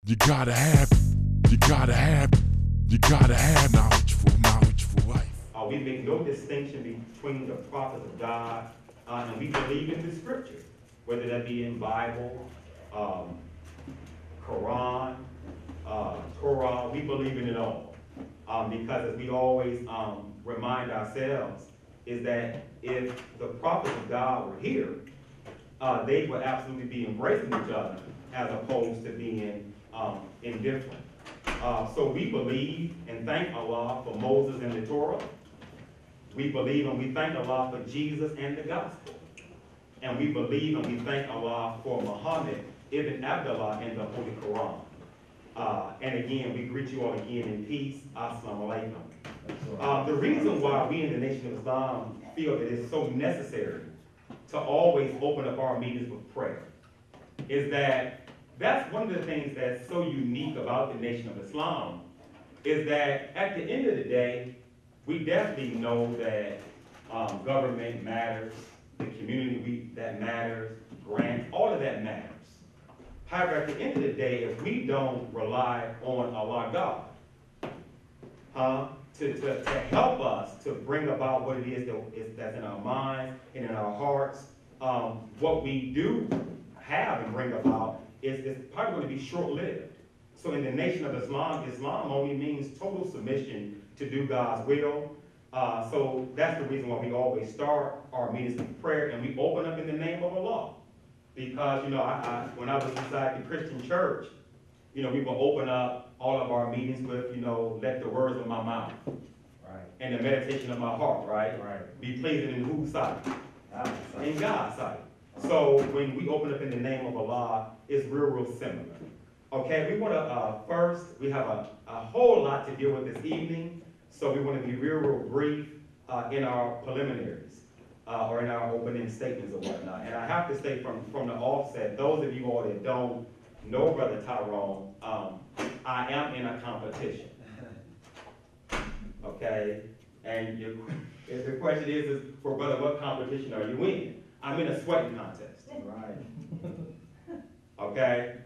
You gotta have knowledge for life. We make no distinction between the prophets of God, and we believe in the scriptures, whether that be in Bible, Quran, Torah. We believe in it all, because as we always remind ourselves, is that if the prophets of God were here, they would absolutely be embracing each other as opposed to being indifferent. So we believe and thank Allah for Moses and the Torah. We believe and we thank Allah for Jesus and the gospel. And we believe and we thank Allah for Muhammad ibn Abdullah and the Holy Quran. And again, we greet you all again in peace. Assalamu alaikum. The reason why we in the Nation of Islam feel that it's so necessary to always open up our meetings with prayer is that that's one of the things that's so unique about the Nation of Islam, is that at the end of the day, we definitely know that government matters, the community that matters, grants, all of that matters. However, at the end of the day, if we don't rely on Allah God to help us to bring about what it is that's in our minds and in our hearts, what we do have and bring about is probably going to be short-lived. So in the Nation of Islam, Islam only means total submission to do God's will. So that's the reason why we always start our meetings with prayer, and we open up in the name of Allah. Because, when I was inside the Christian church, we will open up all of our meetings with, let the words of my mouth and the meditation of my heart, be pleasing in whose sight? In God's sight. So when we open up in the name of Allah, it's real similar. Okay, we want to first, we have a whole lot to deal with this evening, so we want to be real brief in our preliminaries or in our opening statements or whatnot. And I have to say from the offset, those of you all that don't know Brother Tyrone, I am in a competition. Okay, and if the question is for brother, what competition are you in? I'm in a sweating contest. Right. Okay.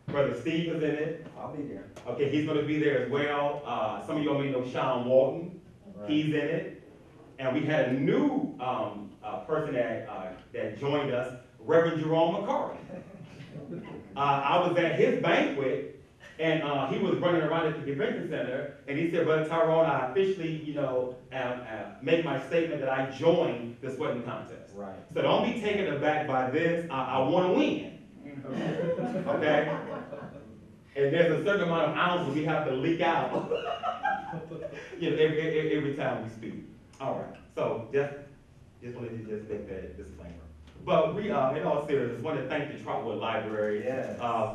Brother Steve is in it. I'll be there. Okay, he's going to be there as well. Some of y'all may know Sean Walton. Right. He's in it. And we had a new person that joined us, Reverend Jerome McCarty. I was at his banquet, and he was running around at the convention center, and he said, Brother Tyrone, I officially, make my statement that I joined the sweating contest. Right. So don't be taken aback by this. I want to win. Okay? And there's a certain amount of ounces we have to leak out every time we speak. All right. So just wanted to make that disclaimer. But we, in all seriousness, want to thank the Trotwood Library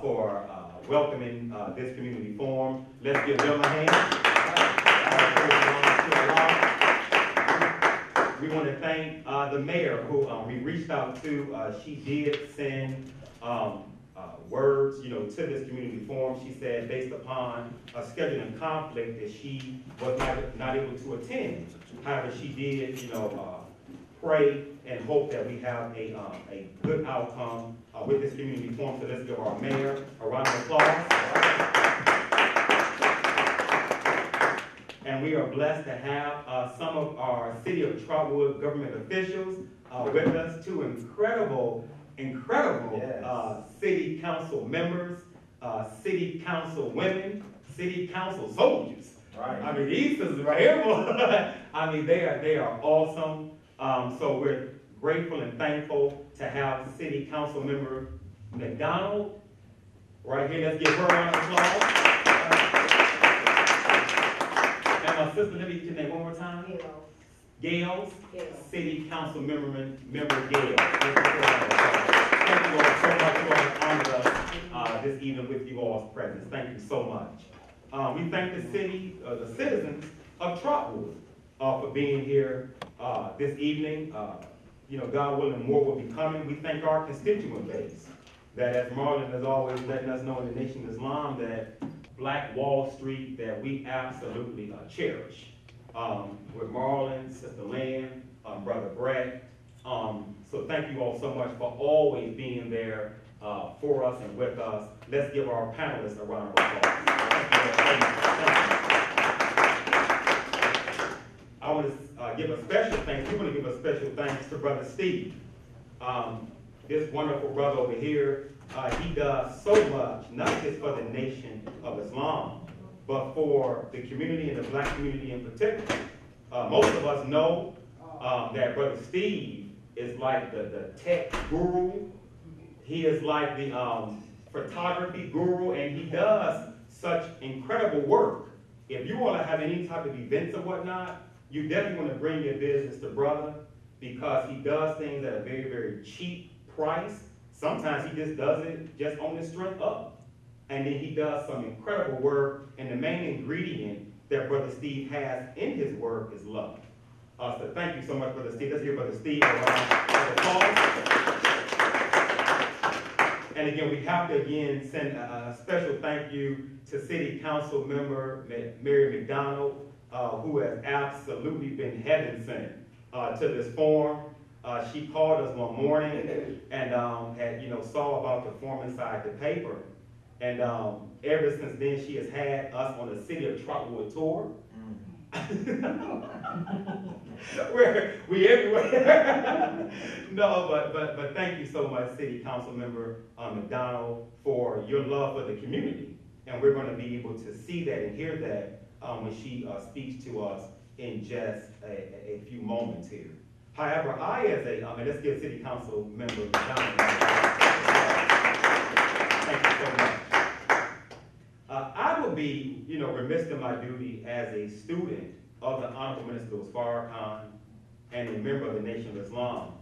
for welcoming this community forum. Let's give them a hand. We want to thank the mayor who we reached out to. She did send words, to this community forum. She said based upon a scheduling conflict that she was not able to attend. However, she did, pray and hope that we have a good outcome with this community forum. So let's give our mayor a round of applause. And we are blessed to have some of our City of Trotwood government officials with us, two incredible city council members, city council women, city council soldiers. Right. I mean, these sisters right here, I mean, they are awesome. So we're grateful and thankful to have city council member McDonald right here. Let's give her a round of applause. And my sister, let me get your name one more time. Gail. City council member Gail. Thank you all so much for honoring us this evening with you all's presence. Thank you so much. We thank the citizens of Trotwood for being here this evening. God willing, more will be coming. We thank our constituent base that, as Marlon is always letting us know in the Nation of Islam, that Black Wall Street that we absolutely cherish. With Marlon, Sister Lynn, Brother Brett. So thank you all so much for always being there for us and with us. Let's give our panelists a round of applause. I want to give a special thanks. We want to give a special thanks to Brother Steve. This wonderful brother over here, he does so much, not just for the nation of Islam, but for the community and the black community in particular. Most of us know that Brother Steve is like the tech guru. He is like the photography guru, and he does such incredible work. If you want to have any type of events or whatnot, you definitely want to bring your business to brother, because he does things at a very, very cheap price. Sometimes he just does it just on the strength of. And then he does some incredible work, and the main ingredient that Brother Steve has in his work is love. So thank you so much, Brother Steve. Let's give Brother Steve a round of applause. And again, we have to again send a special thank you to City Council member Mary McDonald, who has absolutely been heaven sent to this forum. She called us one morning and had, saw about the forum inside the paper. And ever since then, she has had us on the City of Trotwood tour. Where we everywhere. No, but thank you so much, City Council member McDonald, for your love for the community. And we're going to be able to see that and hear that when she speaks to us in just a few moments here. However, I as and let's give City Council member McDonald. Thank you so much. I would be, remiss in my duty as a student of the Honorable Minister Farrakhan and a member of the Nation of Islam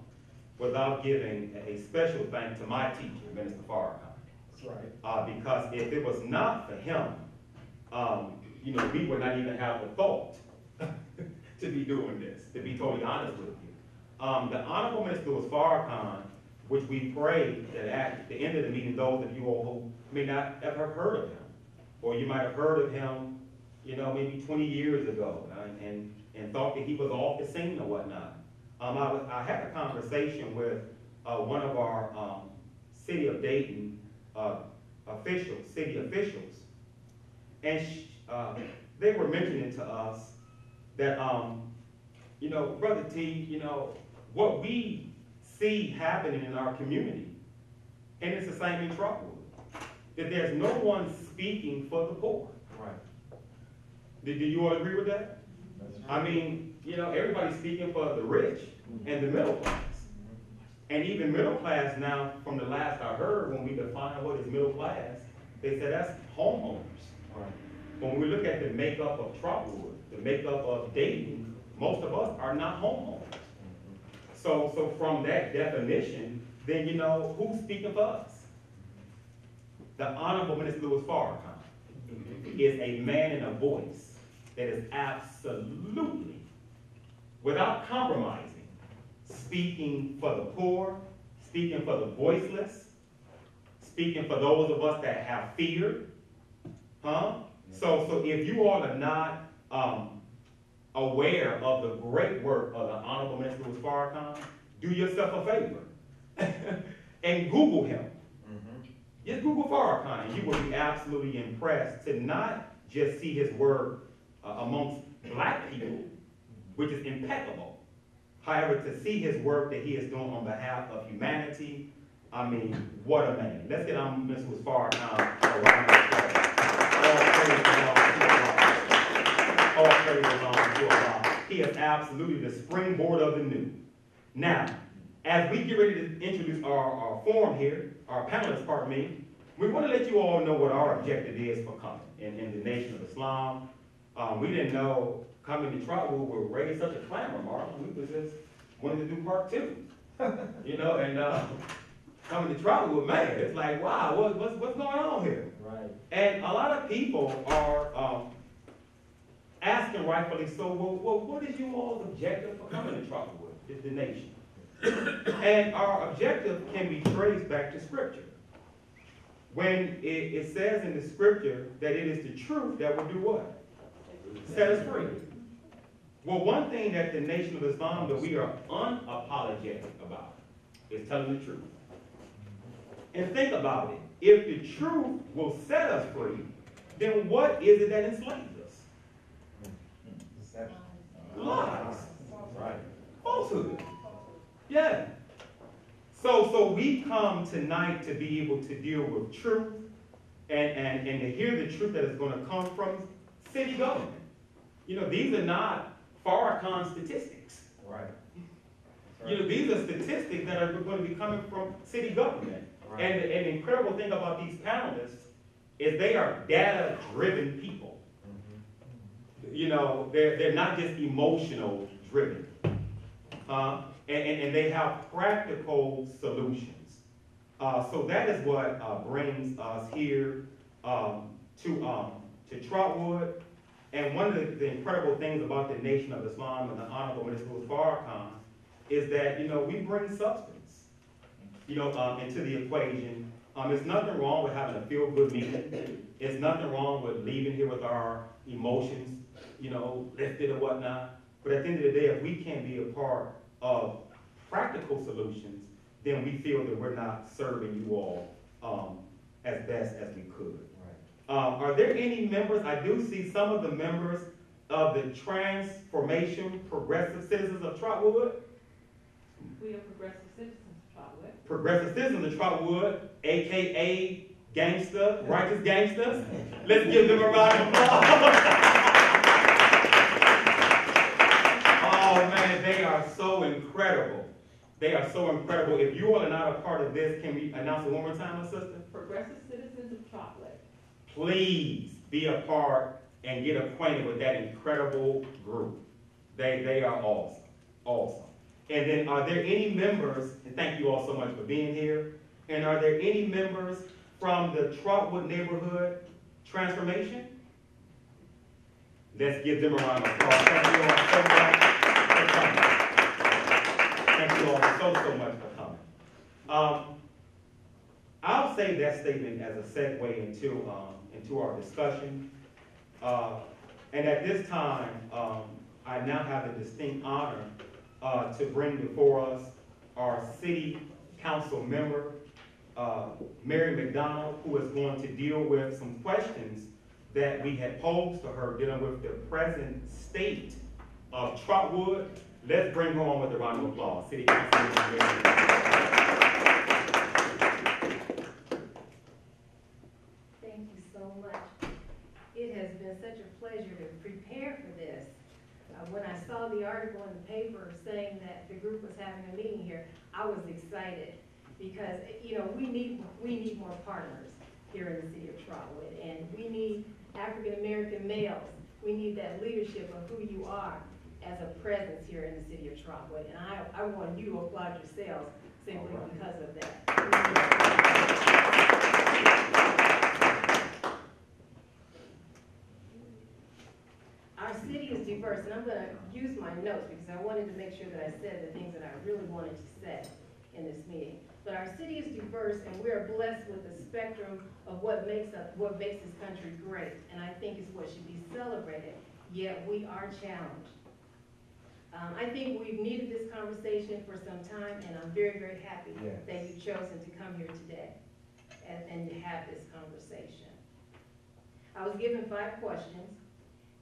without giving a special thanks to my teacher, Minister Farrakhan. That's right. Because if it was not for him, we would not even have the thought to be doing this, to be totally honest with you. The Honorable Minister Farrakhan, which we pray that at the end of the meeting, those of you all who may not ever have heard of him, or you might have heard of him, maybe 20 years ago, and thought that he was off the scene or whatnot. I had a conversation with one of our City of Dayton city officials, and they were mentioning to us that, Brother T, what we see happening in our community, and it's the same in Trotwood, that there's no one speaking for the poor. Right. Do you all agree with that? That's right. I mean, everybody's speaking for the rich and the middle class. And even middle class now, from the last I heard, when we define what is middle class, they said that's homeowners. Right. When we look at the makeup of Trotwood, the makeup of Dayton, most of us are not homeowners. So from that definition, then who's speaking for us? The Honorable Minister Farrakhan is a man and a voice that is absolutely, without compromising, speaking for the poor, speaking for the voiceless, speaking for those of us that have fear. So if you all are not aware of the great work of the Honorable Minister Farrakhan, do yourself a favor and Google him. Just Google Farrakhan, and you will be absolutely impressed to not just see his work amongst black people, which is impeccable. However, to see his work that he is doing on behalf of humanity, I mean, what a man. Let's get on Mr. Farrakhan around the all praise belongs to Allah. He is absolutely the springboard of the new. Now, as we get ready to introduce our forum here, our panelists, pardon me, we want to let you all know what our objective is for coming in the Nation of Islam. We didn't know coming to Trotwood would raise such a clamor, Mark. We was just wanted to do part 2, and coming to Trotwood, man, it's like, wow, what's going on here? Right. And a lot of people are asking rightfully so, well, what is you all's objective for coming to Trotwood, the nation? And our objective can be traced back to Scripture. When it says in the Scripture that it is the truth that will do what? Set us free. Well, one thing that the Nation of Islam that we are unapologetic about is telling the truth. And think about it. If the truth will set us free, then what is it that enslaves us? Deception. Lies. Right. Falsehood. Yeah. So we come tonight to be able to deal with truth and to hear the truth that is going to come from city government. You know, these are not Farrakhan statistics. Right. You know, these are statistics that are going to be coming from city government. Right. And the incredible thing about these panelists is they are data-driven people. Mm-hmm. You know, they're not just emotional driven. And they have practical solutions. So that is what brings us here to Trotwood. And one of the incredible things about the Nation of Islam and the Honorable Minister Farrakhan is that, you know, we bring substance, you know, into the equation. There's nothing wrong with having a feel-good meeting. There's nothing wrong with leaving here with our emotions, you know, lifted or whatnot. But at the end of the day, if we can't be a part of practical solutions, then we feel that we're not serving you all as best as we could. Right. Are there any members? I do see some of the members of the Transformation Progressive Citizens of Trotwood. We are progressive citizens of Trotwood. Progressive Citizens of Trotwood, a.k.a. gangster, righteous gangsters. Let's give them a round of applause. Oh man, they are so incredible. They are so incredible. If you all are not a part of this, can we announce it one more time, my sister? Progressive citizens of Trotwood. Please be a part and get acquainted with that incredible group. They are awesome. Awesome. And then are there any members, and thank you all so much for being here, and are there any members from the Trotwood Neighborhood Transformation? Let's give them a round of applause. Thank you all so much for coming. Thank you all so much for coming. I'll save that statement as a segue into our discussion. And at this time, I now have the distinct honor to bring before us our city council member, Mary McDonald, who is going to deal with some questions that we had posed to her dealing with the present state of Trotwood. Let's bring her on with a round of applause. City Council Member Mary. Thank you so much. It has been such a pleasure to prepare for this. When I saw the article in the paper saying that the group was having a meeting here, I was excited because, you know, we need more partners here in the city of Trotwood, and we need African American males. We need that leadership of who you are as a presence here in the city of Trotwood, and I want you to applaud yourselves simply because of that. Our city is diverse, and I'm going to use my notes because I wanted to make sure that I said the things that I really wanted to say in this meeting. But our city is diverse, and we are blessed with a spectrum of what makes this country great, and I think is what should be celebrated. Yet we are challenged. I think we've needed this conversation for some time, and I'm very, very happy that you've chosen to come here today and to have this conversation. I was given 5 questions.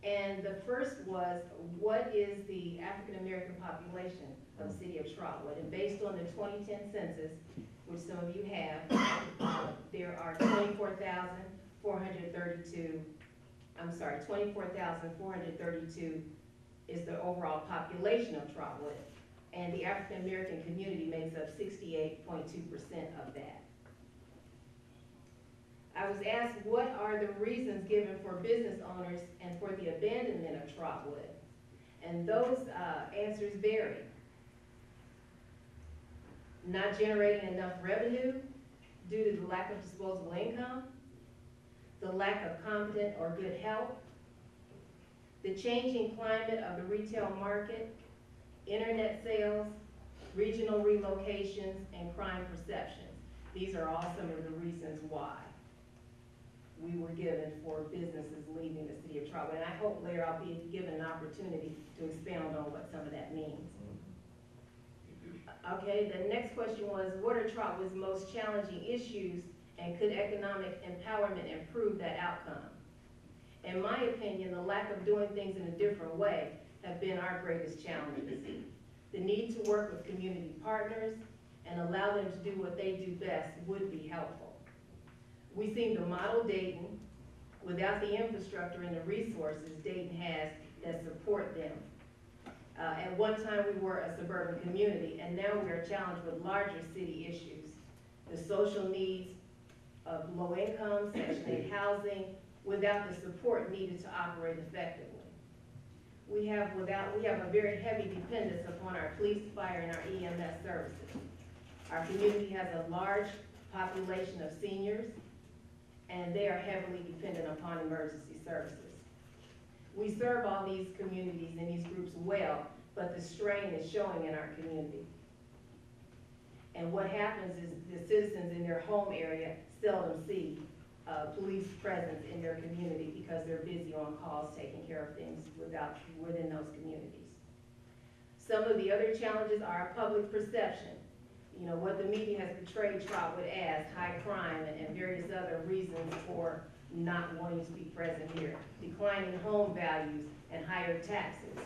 And the first was, what is the African American population of the city of Trotwood? And based on the 2010 census, which some of you have, there are 24,432 is the overall population of Trotwood. And the African American community makes up 68.2% of that. I was asked, what are the reasons given for business owners and for the abandonment of Trotwood? And those answers vary. Not generating enough revenue due to the lack of disposable income, the lack of competent or good help, the changing climate of the retail market, internet sales, regional relocations, and crime perceptions. These are all some of the reasons why we were given for businesses leaving the city of Trotwood. And I hope later I'll be given an opportunity to expound on what some of that means. Okay, the next question was, what are Trotwood's most challenging issues, and could economic empowerment improve that outcome? In my opinion, the lack of doing things in a different way have been our greatest challenges. The need to work with community partners and allow them to do what they do best would be helpful. We seem to model Dayton without the infrastructure and the resources Dayton has that support them. At one time, we were a suburban community, and now we are challenged with larger city issues. The social needs of low income, Section 8 housing, without the support needed to operate effectively. We have a very heavy dependence upon our police, fire, and our EMS services. Our community has a large population of seniors, and they are heavily dependent upon emergency services. We serve all these communities and these groups well, but the strain is showing in our community. And what happens is the citizens in their home area seldom see police presence in their community because they're busy on calls taking care of things within those communities. Some of the other challenges are public perception. You know, what the media has portrayed Trotwood as, high crime and various other reasons for not wanting to be present here. Declining home values and higher taxes.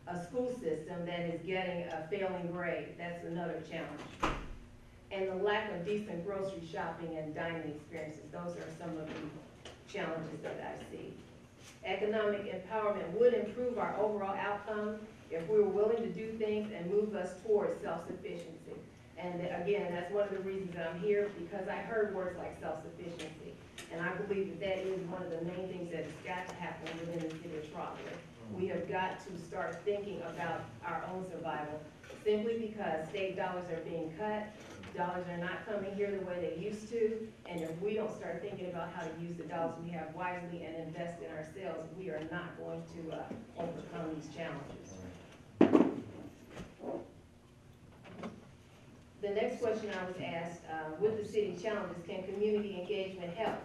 A school system that is getting a failing grade, that's another challenge. And the lack of decent grocery shopping and dining experiences, those are some of the challenges that I see. Economic empowerment would improve our overall outcome if we were willing to do things and move us towards self-sufficiency. And again, that's one of the reasons that I'm here, because I heard words like self-sufficiency. And I believe that that is one of the main things that has got to happen within the city of Trotwood. We have got to start thinking about our own survival, simply because state dollars are being cut, dollars are not coming here the way they used to, and if we don't start thinking about how to use the dollars we have wisely and invest in ourselves, we are not going to overcome these challenges. The next question I was asked, with the city challenges, can community engagement help?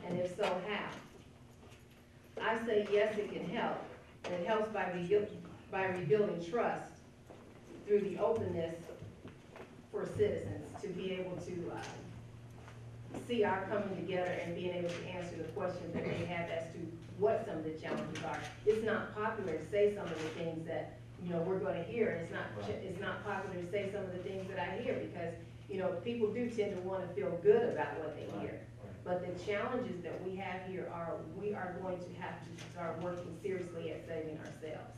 And if so, how? I say yes, it can help. And it helps by rebuilding trust through the openness for citizens to be able to see our coming together and being able to answer the questions that they have as to what some of the challenges are. It's not popular to say some of the things that, you know, we're going to hear, and it's not popular to say some of the things that I hear, because, you know, people do tend to want to feel good about what they hear. But the challenges that we have here are, we are going to have to start working seriously at saving ourselves.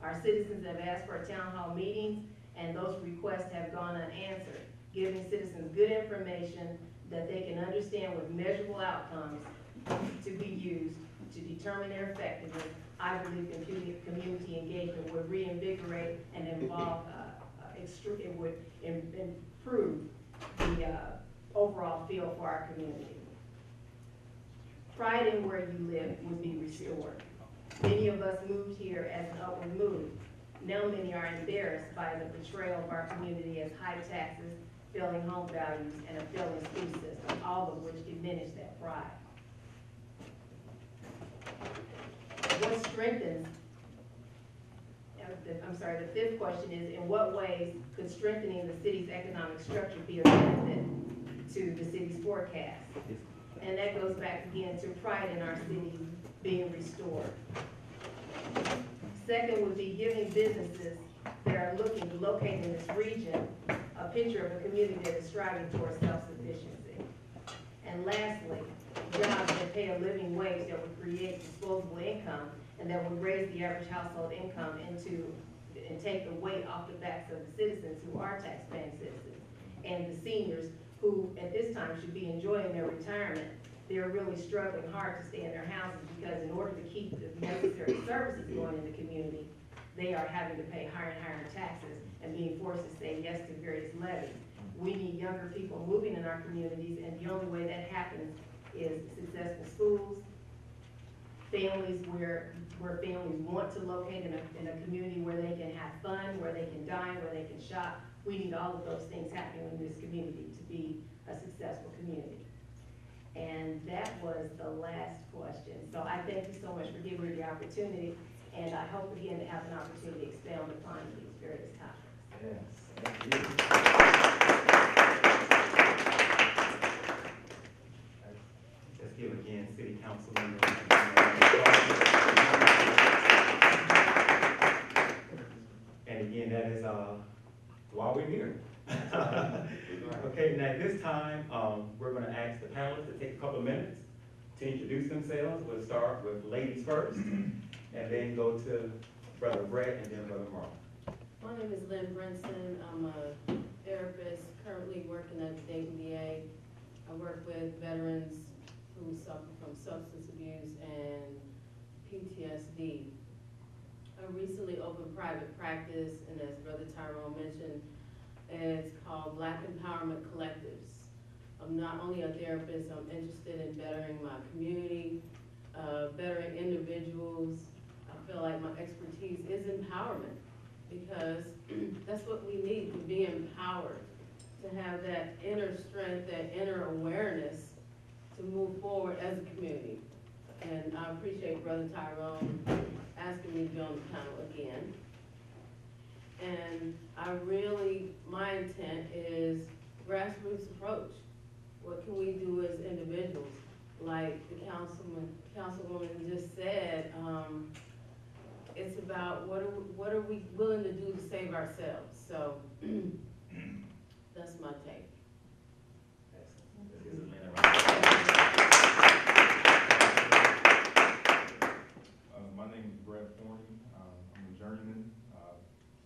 Our citizens have asked for town hall meetings, and those requests have gone unanswered, giving citizens good information that they can understand with measurable outcomes to be used to determine their effectiveness. I believe community engagement would reinvigorate and involve, it would improve the overall feel for our community. Pride in where you live would be restored. Many of us moved here as an upward move. Now many are embarrassed by the portrayal of our community as high taxes, failing home values, and a failing school system, all of which diminish that pride. What strengthens, the fifth question is, in what ways could strengthening the city's economic structure be a benefit to the city's forecast? And that goes back again to pride in our city being restored. Second would be giving businesses that are looking to locate in this region a picture of a community that is striving towards self-sufficiency. And lastly, jobs that pay a living wage that would create disposable income and that would raise the average household income and take the weight off the backs of the citizens who are tax-paying citizens and the seniors who at this time should be enjoying their retirement. They're really struggling hard to stay in their houses because in order to keep the necessary services going in the community, they are having to pay higher and higher taxes and being forced to say yes to various levies. We need younger people moving in our communities, and the only way that happens is successful schools, families where families want to locate in a community where they can have fun, where they can dine, where they can shop. We need all of those things happening in this community to be a successful community. And that was the last question. So I thank you so much for giving me the opportunity. And I hope again to have an opportunity to expound upon these various topics. Yes, thank you. Let's give again City Councilman. And again, that is, why we're here. Okay, now at this time, we're gonna ask the panelists to take a couple of minutes to introduce themselves. We'll start with ladies first, and then go to Brother Brett and then Brother Mark. My name is Lynn Brinson. I'm a therapist currently working at Dayton VA. I work with veterans who suffer from substance abuse and PTSD. I recently opened private practice, and as Brother Tyrone mentioned, it's called Black Empowerment Collectives. I'm not only a therapist, I'm interested in bettering my community, bettering individuals. I feel like my expertise is empowerment, because that's what we need, to be empowered, to have that inner strength, that inner awareness to move forward as a community. And I appreciate Brother Tyrone asking me to be on the panel again. And my intent is grassroots approach. What can we do as individuals? Like the councilwoman just said, it's about what are we willing to do to save ourselves? So that's my take. My name is Brett Forney. I'm a journeyman.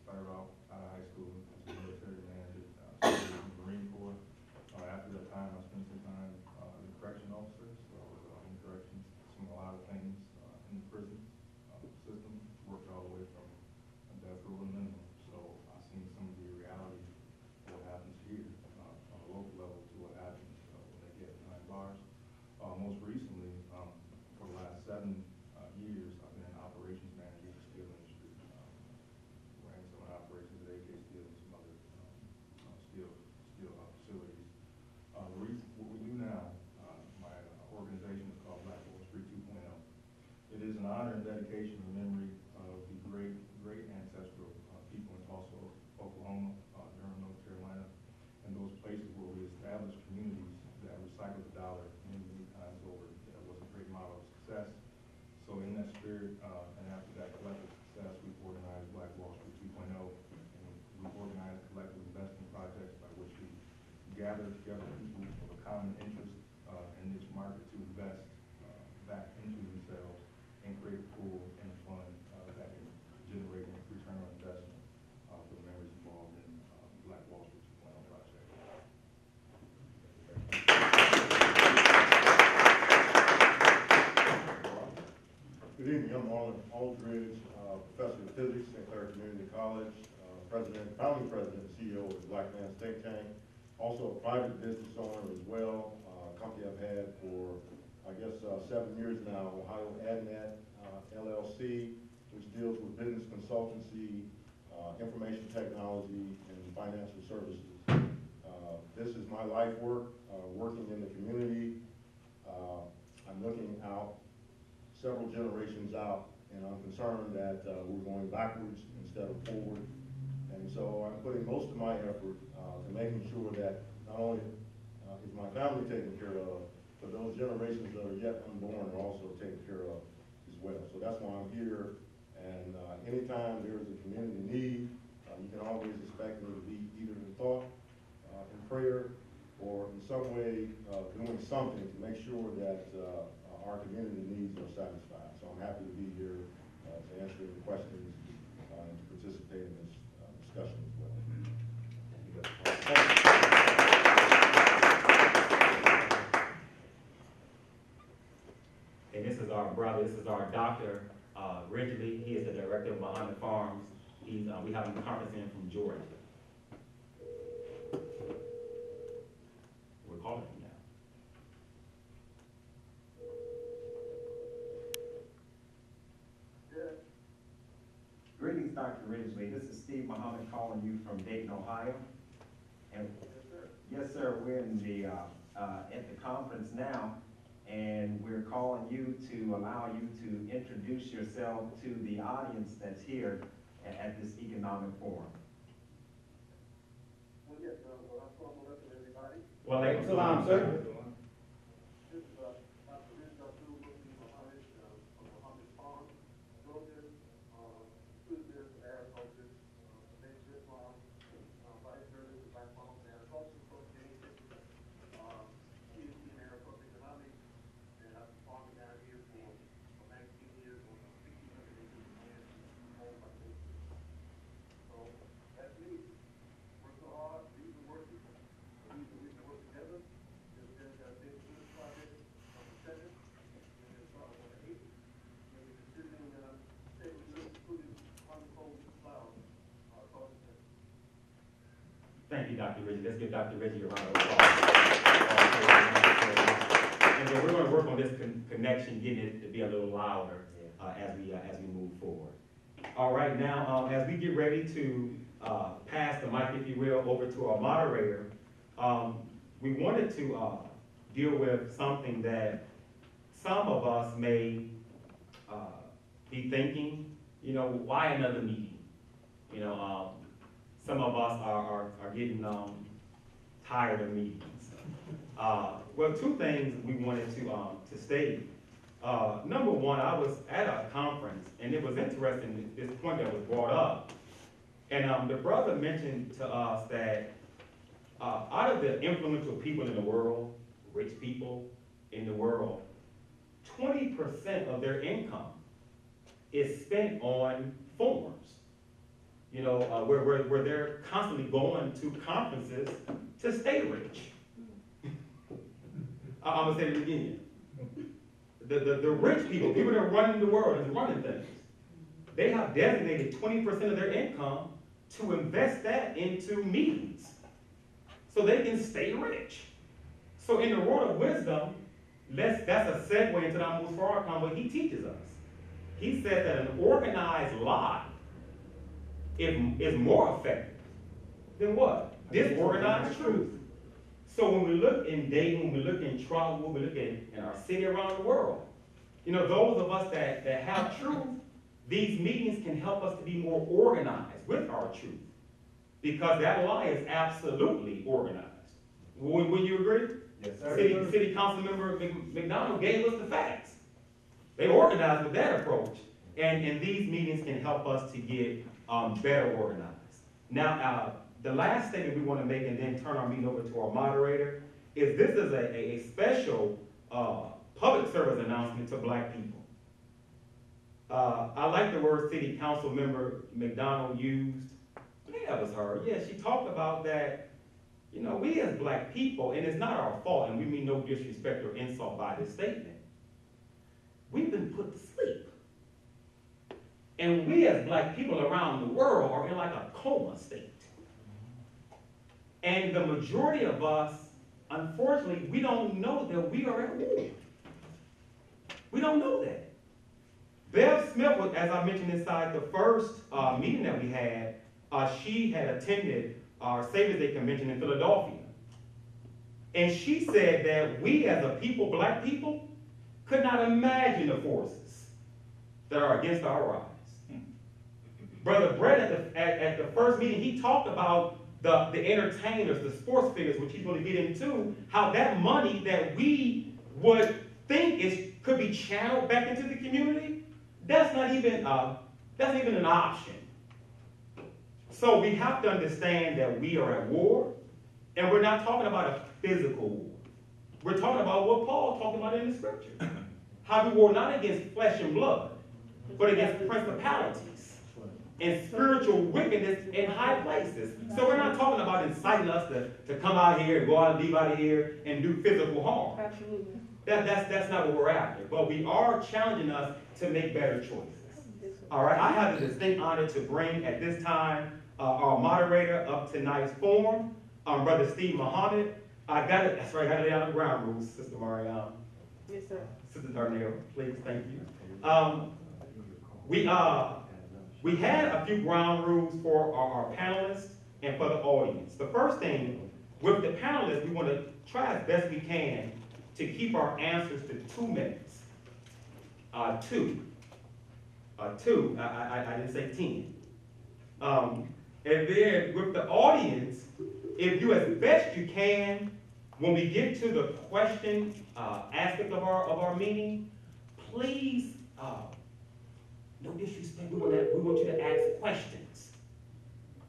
Started off out of high school as a military man, started in the Marine Corps. After that time, I spent some time as a correction officer, so I was in corrections, doing a lot of things in the prison system, worked all the way from a death row to minimum. So I've seen some of the reality of what happens here on a local level to what happens when they get behind bars. Most recently, for the last 7 years, I've been an operations manager for steel industry. Ran some operations at AK Steel and some other steel facilities. What we do now, my organization is called Black Wall Street 2.0. It is an honor and dedication and memory of the great ancestral people in Tulsa, Oklahoma, Durham, North Carolina, and those places where we established communities that recycled the dollar many times over. That was a great model of success. So in that spirit, and after that collective success, we've organized Black Wall Street 2.0, and we've organized collective investing projects by which we gather together people with a common interest in this market to invest back into themselves and create a pool and a fund that can generate a return on investment for the members involved in Black Wall Street 2.0 project. Good evening, I'm Marlon Aldridge, professor of physics at St. Clair Community College, founding president and CEO of the Black Man's Think Tank, also a private business owner as well, a company I've had for, I guess, 7 years now, Ohio AdNet LLC, which deals with business consultancy, information technology, and financial services. This is my life work, working in the community. I'm looking out several generations out, and I'm concerned that we're going backwards instead of forward. And so I'm putting most of my effort to making sure that not only is my family taken care of, but those generations that are yet unborn are also taken care of as well. So that's why I'm here. And anytime there is a community need, you can always expect me to be either in thought, in prayer, or in some way doing something to make sure that our community needs are satisfied. So I'm happy to be here to answer any questions and to participate in this discussion as well. And this is our brother, this is our Dr. Ridgely. He is the director of Muhammad Farms. We have him conference in from Georgia. We're calling him now. Greetings, Dr. Ridgely. This is Steve Muhammad calling you from Dayton, Ohio. And yes, sir, we're in the at the conference now, And we're calling you to allow you to introduce yourself to the audience that's here at this economic forum. Well, yes, welcome everybody. Well, like, Salam, sir. This is Dr. Rich Abdul Mohammed from Mohammed Farm, Georgia, food business, agriculture, major farm, vice president of Black Farm and Agriculture Association, PhD in agricultural economics, and I've been farming down here for 19 years on 1,600 acres of land owned by me. So that's me. Work so hard, we've been working. We can work together. There's been a big business project on the 7th, and it's on the 8th. And we're distributing stable goods, including unsold flowers, across the country. thank you, Dr. Reggie. Let's give Dr. Reggie a round of applause. And then we're gonna work on this connection, getting it to be a little louder, as we move forward. All right, now, as we get ready to, pass the mic, if you will, over to our moderator, we wanted to, deal with something that some of us may, be thinking, you know, why another meeting? You know, some of us are getting, tired of meetings. Well, two things we wanted to state. Number one, I was at a conference, and it was interesting, this point that was brought up. And the brother mentioned to us that out of the influential people in the world, rich people in the world, 20% of their income is spent on forums. You know, where they're constantly going to conferences to stay rich. I'm gonna say it again. The rich people that are running the world and running things, they have designated 20% of their income to invest that into meetings so they can stay rich. So in the world of wisdom, that's a segue into almost Farrakhan, what he teaches us. He said that an organized lie is more effective than what? Disorganized truth. So when we look in Dayton, when we look in Trotwood, we look in our city around the world, you know, those of us that have truth, these meetings can help us to be more organized with our truth. Because that lie is absolutely organized. Would you agree? Yes, sir. City Council Member McDonald gave us the facts. They organized with that approach. And these meetings can help us to get better organized. Now, the last statement we want to make, and then turn our meeting over to our moderator, is this is a special public service announcement to Black people. I like the word City Council Member McDonald used. Yeah, that was her. Yeah, she talked about that, you know, we as Black people, and it's not our fault, and we mean no disrespect or insult by this statement, we've been put to sleep. And we as Black people around the world are in like a coma state. And the majority of us, unfortunately, we don't know that we are at war. We don't know that. Bev Smith, was, as I mentioned inside the first meeting that we had, she had attended our Savior's Day Convention in Philadelphia. And she said that we as a people, Black people, could not imagine the forces that are against our rise. Brother Brett at the first meeting, he talked about the entertainers, the sports figures, which he's going to get into, how that money that we would think could be channeled back into the community, that's not even an option. So we have to understand that we are at war, and we're not talking about a physical war. We're talking about what Paul talked about in the scripture. How we war not against flesh and blood, but against principalities and spiritual wickedness in high places. So we're not talking about inciting us to come out here and go out and leave out of here and do physical harm. Absolutely. That's not what we're after. But we are challenging us to make better choices. All right, I have the distinct honor to bring at this time our moderator of tonight's forum, Brother Steve Muhammad. That's right, I got to lay out the ground rules, Sister Mariam. Yes, sir. Sister Darnell, please, thank you. We had a few ground rules for our panelists and for the audience. The first thing, with the panelists, we want to try as best we can to keep our answers to 2 minutes. Two. I didn't say 10. And then with the audience, if you, as best you can, when we get to the question aspect of our meeting, please, no disrespect, we want you to ask questions.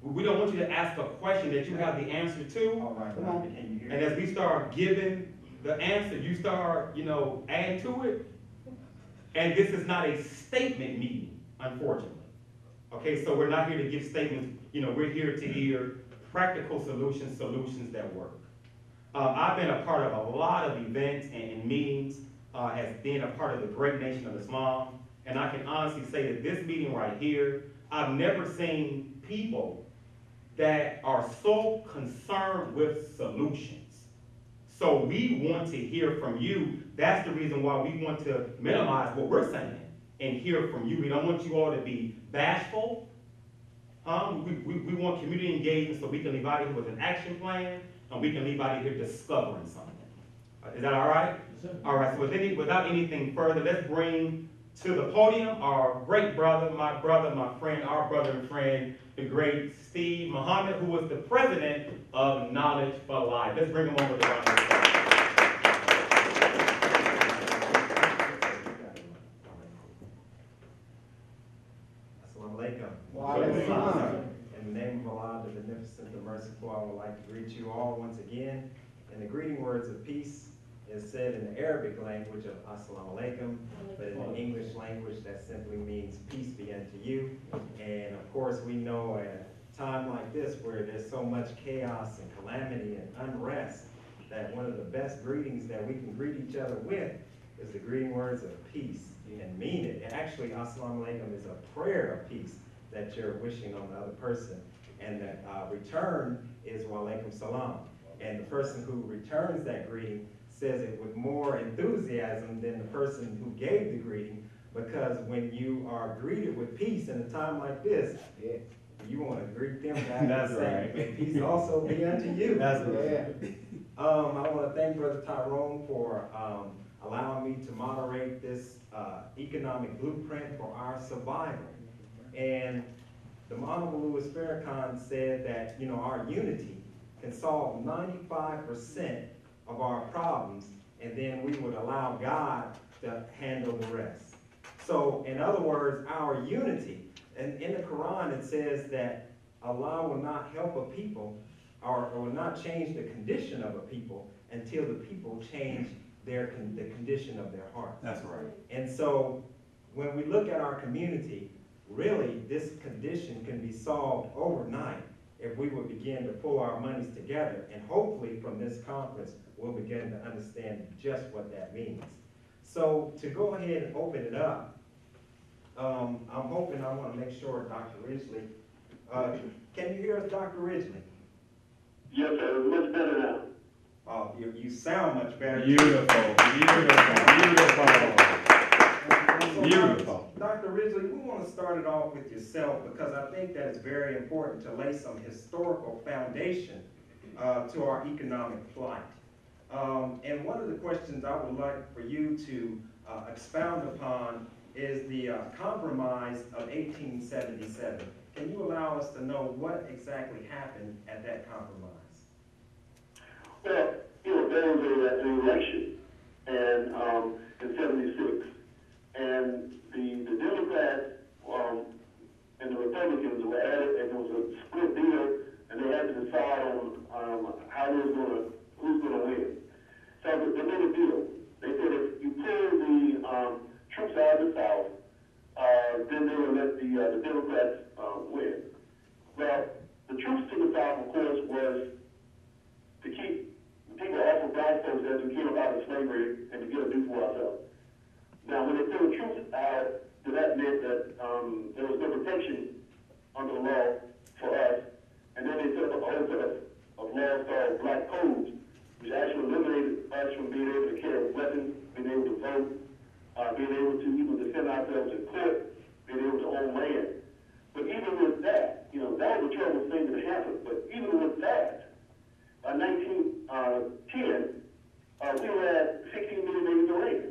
We don't want you to ask a question that you have the answer to. All right, can you hear me? And as we start giving the answer, you start, adding to it. And this is not a statement meeting, unfortunately. Okay, so we're not here to give statements. We're here to hear practical solutions that work. I've been a part of a lot of events and meetings as being a part of the great nation of Islam. And I can honestly say that this meeting right here, I've never seen people that are so concerned with solutions. So we want to hear from you. That's the reason why we want to minimize what we're saying and hear from you. We don't want you all to be bashful. We want community engagement so we can leave out of here with an action plan and we can leave out of here discovering something. Is that all right? Yes, all right, so without anything further, let's bring to the podium our great brother, my friend, our brother and friend, the great Steve Muhammad, who was the president of Knowledge for Life. Let's bring him over to our Assalamu alaikum. Wa alaikum salam. In the name of Allah, the Beneficent, the Merciful, I would like to greet you all once again. In the greeting words of peace is said in the Arabic language of Assalamu alaikum, but in the English language that simply means peace be unto you. And of course we know at a time like this where there's so much chaos and calamity and unrest that one of the best greetings that we can greet each other with is the greeting words of peace and mean it. And actually, Assalamu alaikum is a prayer of peace that you're wishing on the other person. And the return is wa alaikum salam. And the person who returns that greeting says it with more enthusiasm than the person who gave the greeting, because when you are greeted with peace in a time like this, you want to greet them back. That's right. May peace also be unto you. That's right. I want to thank Brother Tyrone for allowing me to moderate this economic blueprint for our survival. And the Honorable Louis Farrakhan said that, our unity can solve 95% of our problems, and then we would allow God to handle the rest. So, in other words, our unity, and in the Quran it says that Allah will not help a people or will not change the condition of a people until the people change the condition of their hearts. That's right. And so, when we look at our community, really this condition can be solved overnight if we would begin to pull our monies together, and hopefully from this conference we'll begin to understand just what that means. So to go ahead and open it up, I'm hoping, I want to make sure Dr. Ridgely, can you hear us, Dr. Ridgely? Yes, sir, much better now. Oh, you sound much better. Beautiful. Dr. Ridgely, we want to start it off with yourself because I think that it's very important to lay some historical foundation to our economic plight. And one of the questions I would like for you to expound upon is the Compromise of 1877. Can you allow us to know what exactly happened at that compromise? Well, there was an election and in 76, and the Democrats and the Republicans were at it, and it was a split deal, and they had to decide on how who's gonna win. So they made a deal. They said if you pull the troops out of the South, then they would let the Democrats win. Well, the troops to the South, of course, was to keep people off of black folks as we came out of slavery and to get a do for ourselves. Now, when they pulled the troops out, that meant that there was no protection under the law for us, and then they set up a whole set of laws called black codes, which actually eliminated us from being able to carry weapons, being able to vote, being able to even defend ourselves in court, being able to own land. But even with that, that was a terrible thing that happened. But even with that, by 1910, we had 16 million acres of land.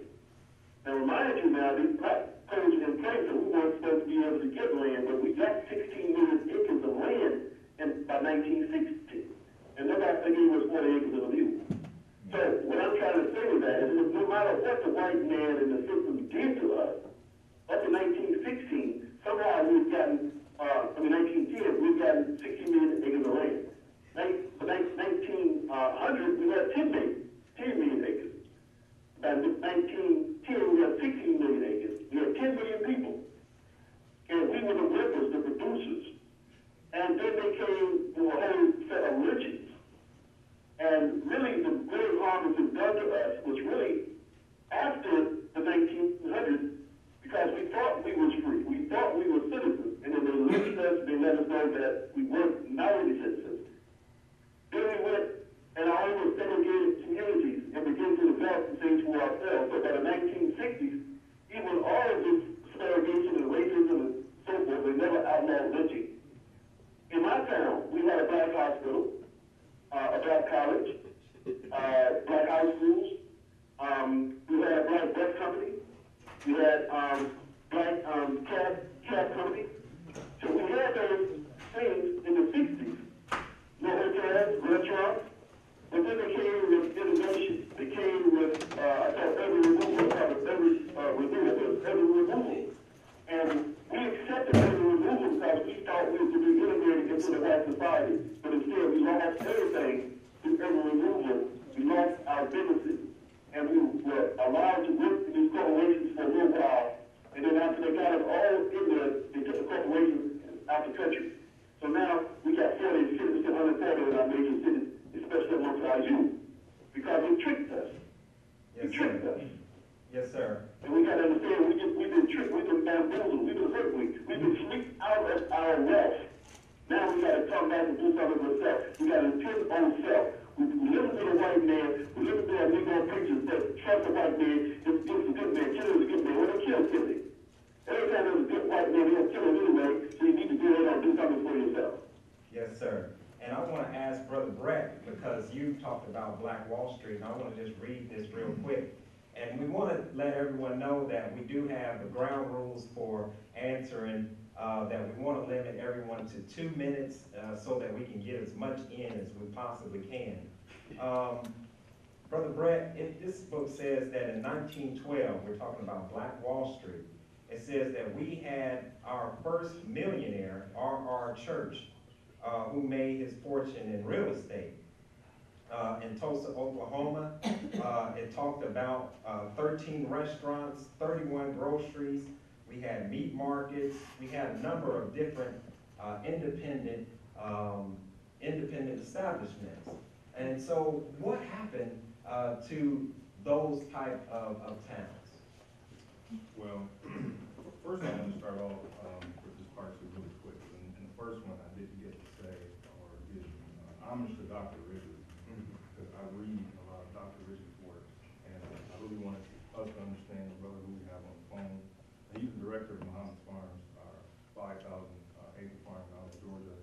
Now, remind you now, these black codes are in place, and we weren't supposed to be able to get land, but we got 16 million acres of land by 1960. And nobody gave us 40 acres of a mule. So what I'm trying to say with that is no matter what the white man and the system did to us, up to 1916, somehow we've gotten, 1910, we've gotten 60 million acres of land. By 1900, we had 10 million acres. By 1910, we had 16 million acres. We had 10 million people. And we were the workers, the producers. And then they came to a whole set of lynchings. And really, the great harm that's been done to us was really after the 1900s, because we thought we was free. We thought we were citizens. And then they lynched us, they let us know that we weren't minority citizens. Then we went and our own segregated communities and began to develop some things for ourselves. So by the 1960s, even all of this segregation and racism and so forth, they never outlawed lynching. In my town, we had a black hospital, a black college, black high schools. We had a black bus company. We had black cab company. So we had those things in the 60s. No hotels, restaurants. But then they came with innovation. They came with, I thought every removal. And we accepted every removal because we thought we were to be integrated into the white society. But instead, we lost everything through every removal. We lost our businesses. And we were allowed to work in these corporations for a little while. And then after they got us all in there, they took the corporations out the country. So now we got 40 to 50% unemployment in our major cities, especially amongst our youth, because they tricked us. Yes, They tricked sir. us. Yes, sir. And we got to understand, we've been tricked, we've been bamboozled, we've been hoodwinked, we've been swept out of our wealth. Now we got to come back and do something for ourselves. We got to depend on self. We listen to the white man, we listen to our Negro preachers that trust the white man, it's a good man, kill is a good man. Well, they kill Billy. Every time there's a good white man, they'll kill him anyway, so you need to go ahead and do something for yourself. Yes, sir. And I want to ask Brother Brett, because you talked about Black Wall Street, and I want to just read this real quick. And we want to let everyone know that we do have the ground rules for answering, that we want to limit everyone to 2 minutes so that we can get as much in as we possibly can. Brother Brett, this book says that in 1912, we're talking about Black Wall Street, it says that we had our first millionaire, R.R. Church, who made his fortune in real estate. In Tulsa, Oklahoma, it talked about 13 restaurants, 31 groceries. We had meat markets. We had a number of different independent establishments. And so what happened to those type of towns? Well, first I want to start off with this part two really quick. And the first one I didn't get to say or give homage to Dr. Ridgely, because I read a lot of Dr. Ridgely's work, and I really wanted us to understand the brother who we have on the phone. He's the director of Muhammad's Farms, our 5,000 acre farm out in Georgia.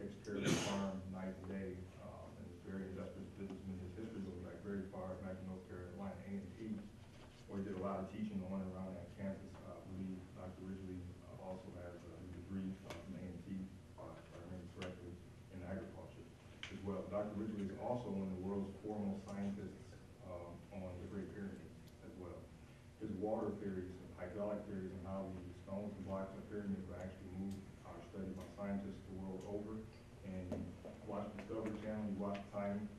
Takes care of the farm night and day, and is very industrious businessman. His history goes back very far, back to North Carolina A&T, where he did a lot of teaching on and around that campus. I believe Dr. Ridgely also has a degree from A&T, if I remember correctly, in agriculture as well. Dr. Ridgely is also one of the world's foremost scientists on the Great Pyramid as well. His water theories, hydraulic theories, and how the stones and blocks of the pyramid were actually moved are studied by scientists the world over. And you watch the Discovery Channel, you watch Time,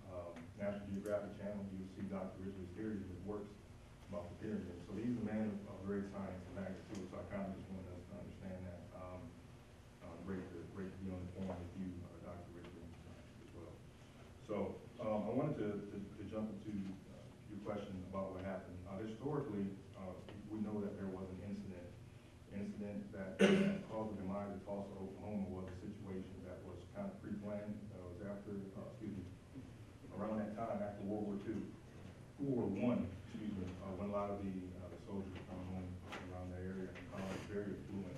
National Geographic Channel, you'll see Dr. Ridgely's theories and his works about the pyramid. So he's a man of great science and magnitude, so I kind of just wanted us to understand that. Great to be on the phone with you, Dr. Ridgely, as well. So I wanted to jump into your question about what happened. Historically, we know that there was an incident that caused the demise of Tulsa, Oklahoma. Was a situation that was kind of pre-planned. It was after, around that time, after World War II, World War I, when a lot of the soldiers were coming home around that area, and found a very affluent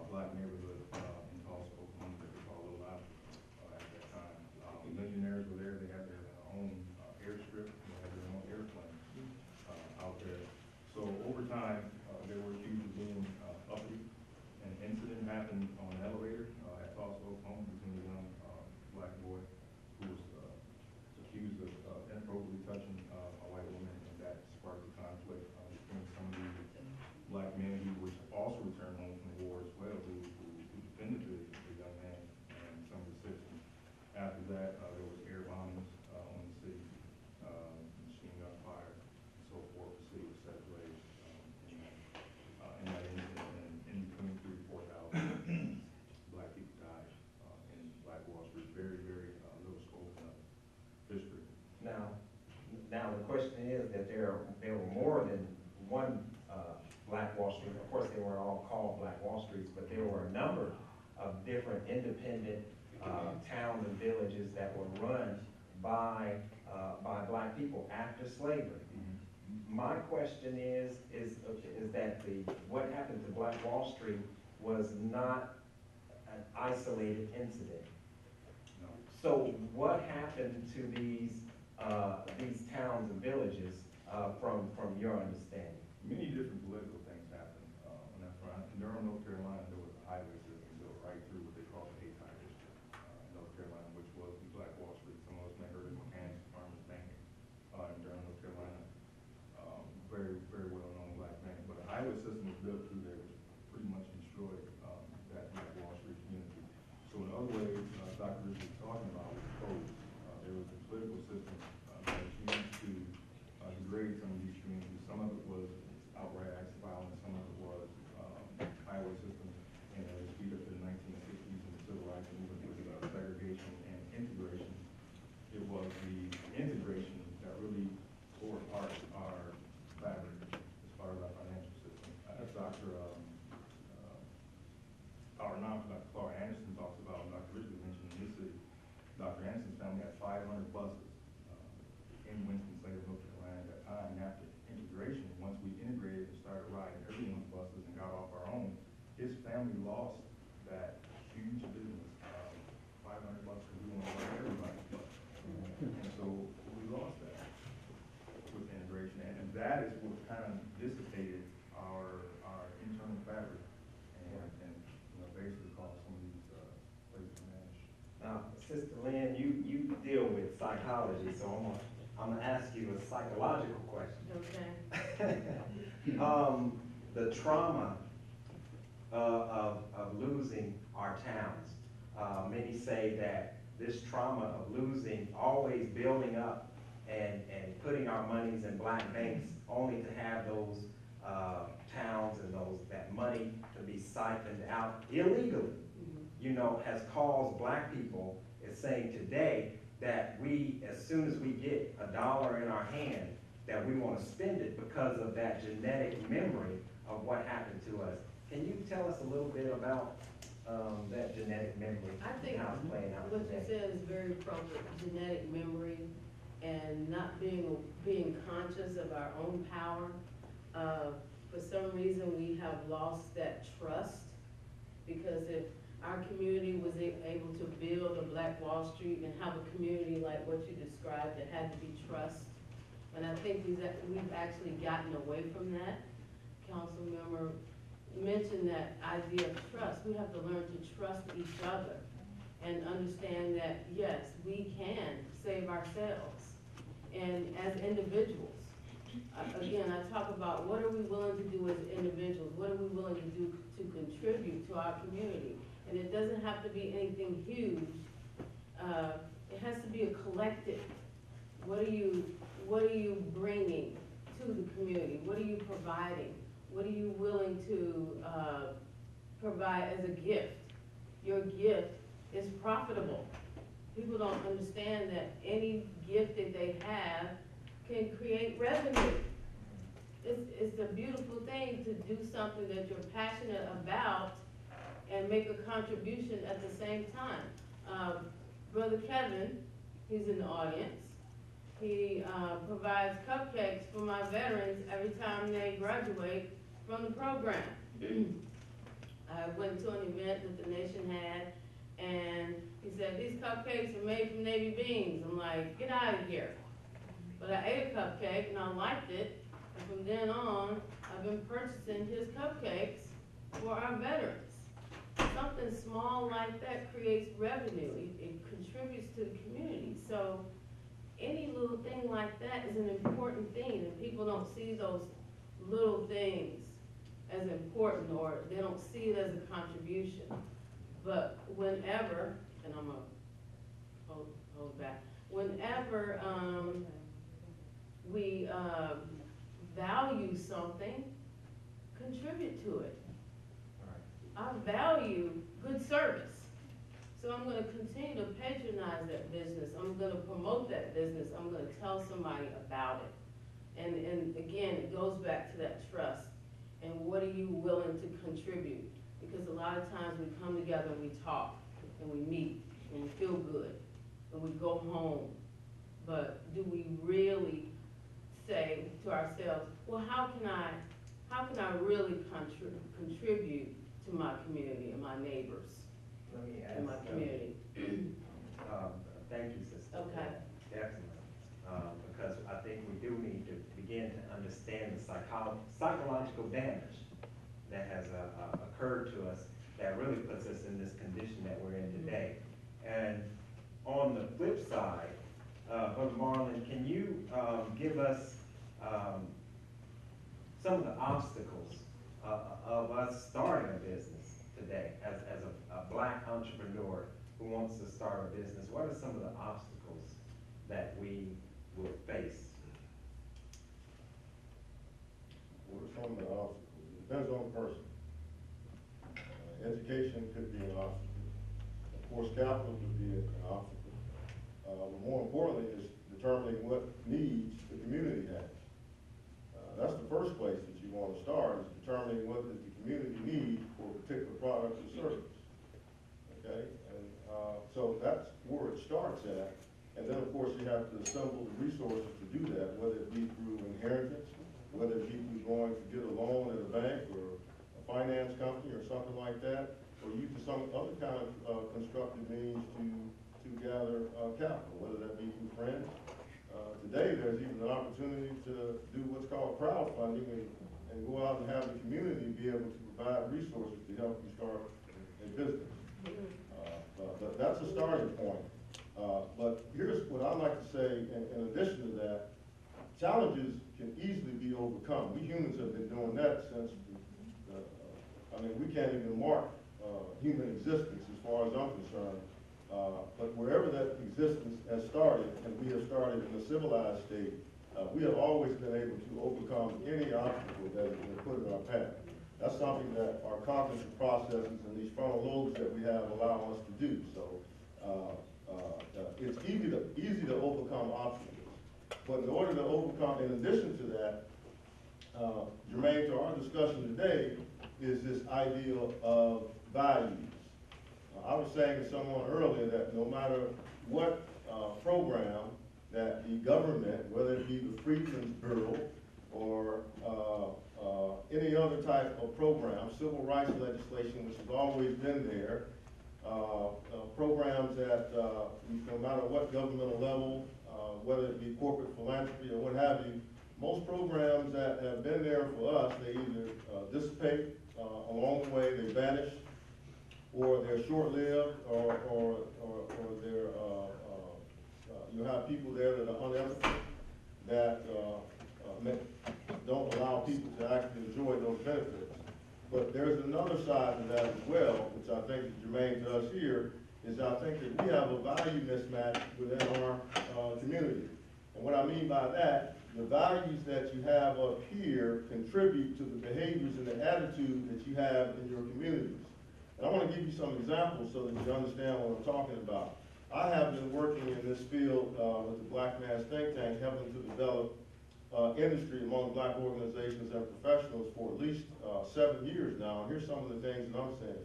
black neighborhood in Tulsa, Oklahoma, that they called Little Apple at that time. The millionaires were there. They had their own airstrip. They had their own airport. first time, they were accused of being uppity. An incident happened on an elevator at Tulsa, Oklahoma, between a young black boy who was accused of inappropriately touching a white woman, and that sparked a conflict between some of the black men who were also returned home from the war as well, who defended the young man and some of the citizens. After that, there was air bombings on the city, machine gun fire, and so forth. The city was set ablaze in that incident, and in between 3,000 to 4,000 black people died in Black Wall Street. Very, very little scope of history. Now the question is that there were more than one Black Wall Street. Of course, they weren't all called Black Wall Streets, but there were a number of different independent towns and villages that were run by black people after slavery. My question is that what happened to Black Wall Street was not an isolated incident. No. So what happened to these towns and villages from your understanding? Many different political things happened on that front. In Durham, North Carolina, there was a highway system built right through what they call the Dayton district, North Carolina, which was the Black Wall Street. Some of us may have heard of Mechanics Farmers Bank in Durham, North Carolina. Very, very well known black bank. But a highway system was built through there, which pretty much destroyed that Black Wall Street community. So in other ways, Dr. Richard was talking about was closed. There was a political system that was used to degrade some of these communities. Some of it was outright acts of violence, some of it was highway systems, and as we get to the 1960s and the civil rights movement with segregation and integration, it was the integration that really tore apart our fabric as far as our financial system. As Dr. Clark Anderson talks about, and Dr. Richard mentioned in his city, Dr. Anderson's family had 500 buses in Winston-Salem, North Carolina at that time. And after integration, once we integrated and started riding everyone's buses and got off our own, his family lost that huge business. 500 buses, we want to ride everybody's bus. And so we lost that with integration. And that is what kind of dissipated our internal fabric and basically caused some of these places to vanish. Now, Sister Lynn, you deal with psychology, so I'm gonna ask you a psychological question. Okay. The trauma of losing our towns. Many say that this trauma of losing, always building up and putting our monies in black banks, only to have those towns and that money to be siphoned out illegally, has caused black people, is saying today that we, as soon as we get $1 in our hand, that we want to spend it because of that genetic memory of what happened to us. Can you tell us a little bit about that genetic memory? I think how it's playing out what you today? said is very appropriate, genetic memory and not being conscious of our own power. For some reason, we have lost that trust, because if our community was able to build a Black Wall Street and have a community like what you described, it had to be trust. And I think we've actually gotten away from that. Council member mentioned that idea of trust. We have to learn to trust each other and understand that, yes, we can save ourselves. And as individuals, again, I talk about what are we willing to do as individuals? What are we willing to do to contribute to our community? And it doesn't have to be anything huge. It has to be a collective. What are you bringing to the community? What are you providing? What are you willing to provide as a gift? Your gift is profitable. People don't understand that any gift that they have can create revenue. It's a beautiful thing to do something that you're passionate about and make a contribution at the same time. Brother Kevin, he's in the audience. He provides cupcakes for my veterans every time they graduate from the program. I went to an event that the nation had, and he said, these cupcakes are made from Navy beans. I'm like, get out of here. But I ate a cupcake and I liked it, And from then on, I've been purchasing his cupcakes for our veterans. Something small like that creates revenue. It contributes to the community. So any little thing like that is an important thing, and people don't see those little things as important, or they don't see it as a contribution. But whenever, and I'm gonna hold back, whenever we value something, contribute to it. I value good service. So I'm gonna continue to patronize that business. I'm gonna promote that business. I'm gonna tell somebody about it. And again, it goes back to that trust. And what are you willing to contribute? Because a lot of times we come together and we talk, and we meet, and we feel good, and we go home. But do we really say to ourselves, well, how can I really contribute to my community and my neighbors Let me in my ask, community? thank you, sister. Okay. Excellent. Because I think we do need to begin to understand the psychological damage that has occurred to us that really puts us in this condition that we're in today. And on the flip side, Brother Marlon, can you give us some of the obstacles of us starting a business today as a black entrepreneur who wants to start a business? What are some of the obstacles that we will face? What are some of the obstacles? It depends on the person. Education could be an obstacle. Of course, capital could be an obstacle. But more importantly is determining what needs the community has. That's the first place that you want to start, is determining what does the community need for a particular product or service. Okay? And so that's where it starts at. And then, of course, you have to assemble the resources to do that, whether it be through inheritance, whether it be through going to get a loan at a bank or a finance company or something like that, or use some other kind of constructive means to gather capital, whether that be through friends. Today, there's even an opportunity to do what's called crowdfunding and go out and have the community be able to provide resources to help you start a business. But that's a starting point. But here's what I'd like to say in addition to that. Challenges can easily be overcome. We humans have been doing that since, we can't even mark human existence as far as I'm concerned. But wherever that existence has started, and we have started in a civilized state, we have always been able to overcome any obstacle that has been put in our path. That's something that our cognitive processes and these frontal lobes that we have allow us to do. So it's easy to overcome obstacles. But in order to overcome, in addition to that, germane to our discussion today is this idea of values. I was saying to someone earlier that no matter what program that the government, whether it be the Freedmen's Bureau or any other type of program, civil rights legislation, which has always been there, programs that no matter what governmental level, whether it be corporate philanthropy or what have you, most programs that have been there for us, they either dissipate along the way, they vanish, or they're short-lived, or they're, you have people there that are unethical, that don't allow people to actually enjoy those benefits. But there's another side to that as well, which I think is germane to us here, is I think that we have a value mismatch within our community. And what I mean by that, the values that you have up here contribute to the behaviors and the attitude that you have in your communities. And I want to give you some examples so that you understand what I'm talking about. I have been working in this field with the Black Man's Think Tank, helping to develop industry among black organizations and professionals for at least 7 years now. And here's some of the things that I'm saying.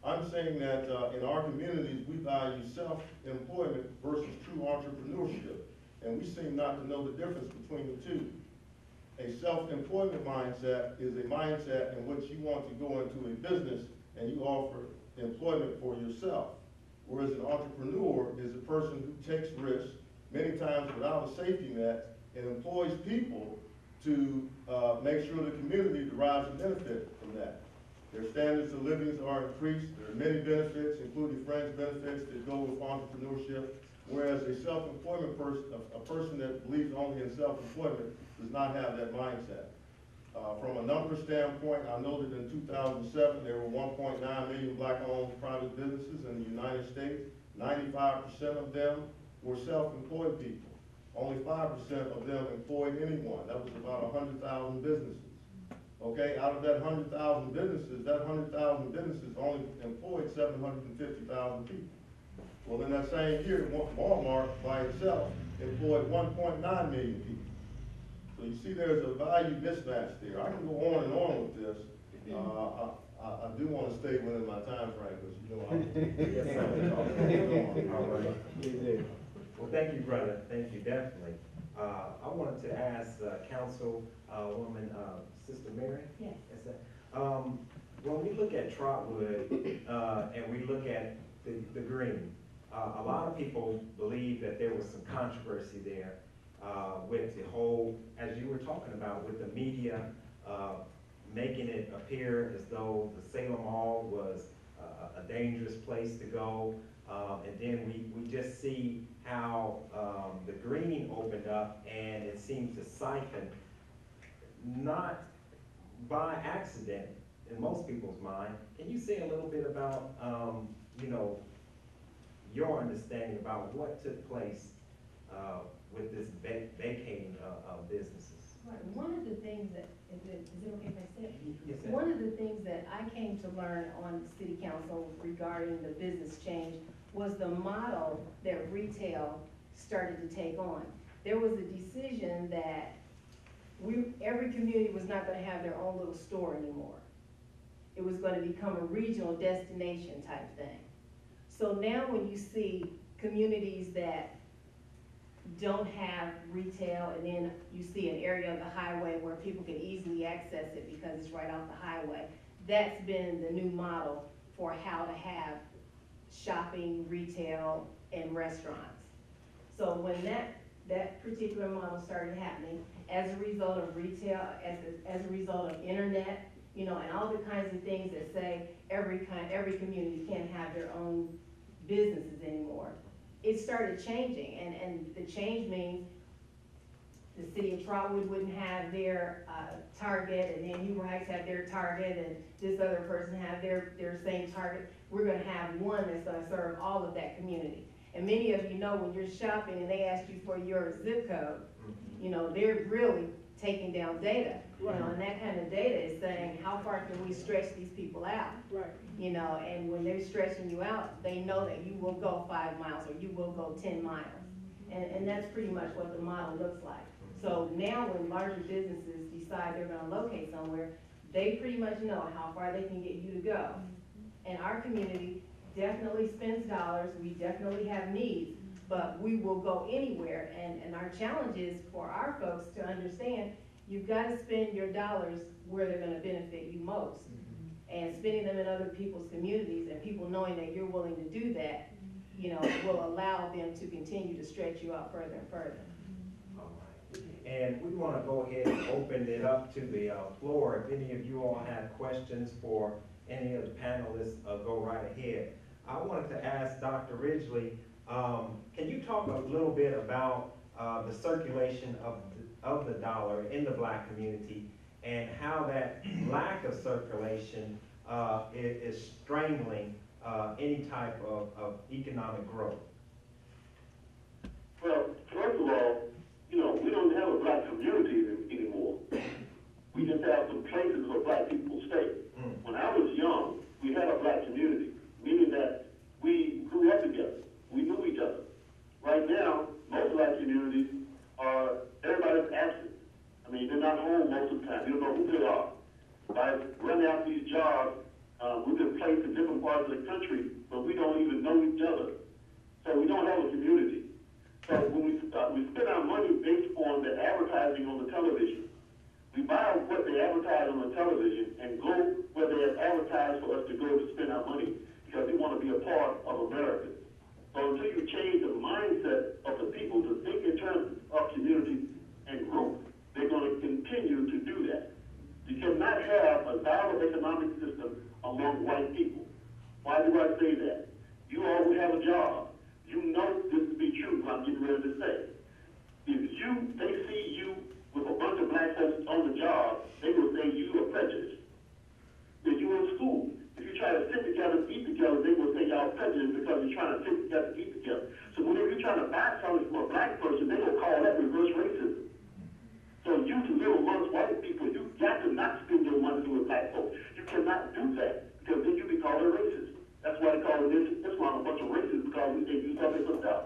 I'm saying that in our communities, we value self-employment versus true entrepreneurship. And we seem not to know the difference between the two. A self-employment mindset is a mindset in which you want to go into a business and you offer employment for yourself. Whereas an entrepreneur is a person who takes risks, many times without a safety net, and employs people to make sure the community derives a benefit from that. Their standards of living are increased. There are many benefits, including fringe benefits that go with entrepreneurship, whereas a self-employment person, a person that believes only in self-employment, does not have that mindset. From a numbers standpoint, I know that in 2007, there were 1.9 million black-owned private businesses in the United States. 95% of them were self-employed people. Only 5% of them employed anyone. That was about 100,000 businesses. Okay, out of that 100,000 businesses, only employed 750,000 people. Well, in that same year, Walmart by itself employed 1.9 million people. So you see there's a value mismatch there. I can go on and on with this. I do want to stay within my time frame, because you know All right. Well, thank you, brother. Thank you, definitely. I wanted to ask Councilwoman Sister Mary. Yes. When we look at Trotwood and we look at the green, a lot of people believe that there was some controversy there with the whole, as you were talking about, with the media making it appear as though the Salem Mall was a dangerous place to go. And then we just see how the green opened up, and it seemed to siphon, not by accident in most people's mind. Can you say a little bit about, you know, your understanding about what took place with this vacating of businesses? Right, one of the things that, is it okay if I say it? Yes, ma'am. One of the things that I came to learn on city council regarding the business change was the model that retail started to take on. There was a decision that every community was not gonna have their own little store anymore. It was gonna become a regional destination type thing. So now when you see communities that don't have retail, and then you see an area of the highway where people can easily access it because it's right off the highway, that's been the new model for how to have shopping, retail, and restaurants. So when that particular model started happening, as a result of retail, as a result of internet, you know, and all the kinds of things that say every community can't have their own businesses anymore, it started changing, and the change means the city of Trotwood wouldn't have their Target, and then Huber Heights have their Target, and this other person have their same Target. We're gonna have one that's gonna serve all of that community. And many of you know when you're shopping and they ask you for your zip code, you know, they're really taking down data. You know, and that kind of data is saying, how far can we stretch these people out? Right. You know, and when they're stretching you out, they know that you will go 5 miles or you will go 10 miles. And that's pretty much what the model looks like. So now when larger businesses decide they're gonna locate somewhere, they pretty much know how far they can get you to go. And our community definitely spends dollars, we definitely have needs, but we will go anywhere. And our challenge is for our folks to understand, you've gotta spend your dollars where they're gonna benefit you most. And spending them in other people's communities, and people knowing that you're willing to do that, you know, will allow them to continue to stretch you out further and further. All right. And we want to go ahead and open it up to the floor. If any of you all have questions for any of the panelists, go right ahead. I wanted to ask Dr. Ridgely, can you talk a little bit about the circulation of the dollar in the Black community, and how that lack of circulation is strangling any type of economic growth? Well, first of all, you know, we don't have a Black community anymore. We just have some places where Black people stay. When I was young, we had a Black community, meaning that we grew up together. We knew each other. Right now, most of our communities everybody's absent. I mean, they're not home most of the time. You don't know who they are. By running out these jobs, we've been placed in different parts of the country, but we don't even know each other. So we don't have a community. So when we spend our money based on the advertising on the television. We buy what they advertise on the television and go where they have advertised for us to go to spend our money, because we want to be a part of America. So until you change the mindset of the people to think in terms of community and group, they're going to continue among white people. Why do I say that? You all who have a job, you know this to be true, what I'm getting ready to say. If they see you with a bunch of black folks on the job, they will say you are prejudiced. If you're in school, if you try to sit together and eat together, they will say y'all prejudiced because you're trying to sit together and eat together. So whenever you're trying to buy something from a black person, they will call that reverse racism. So you to live amongst white people, you got to not spend your money with black folks. You cannot do that because then you be called a racist. That's why they call Islam a bunch of racists, because they use up for stuff.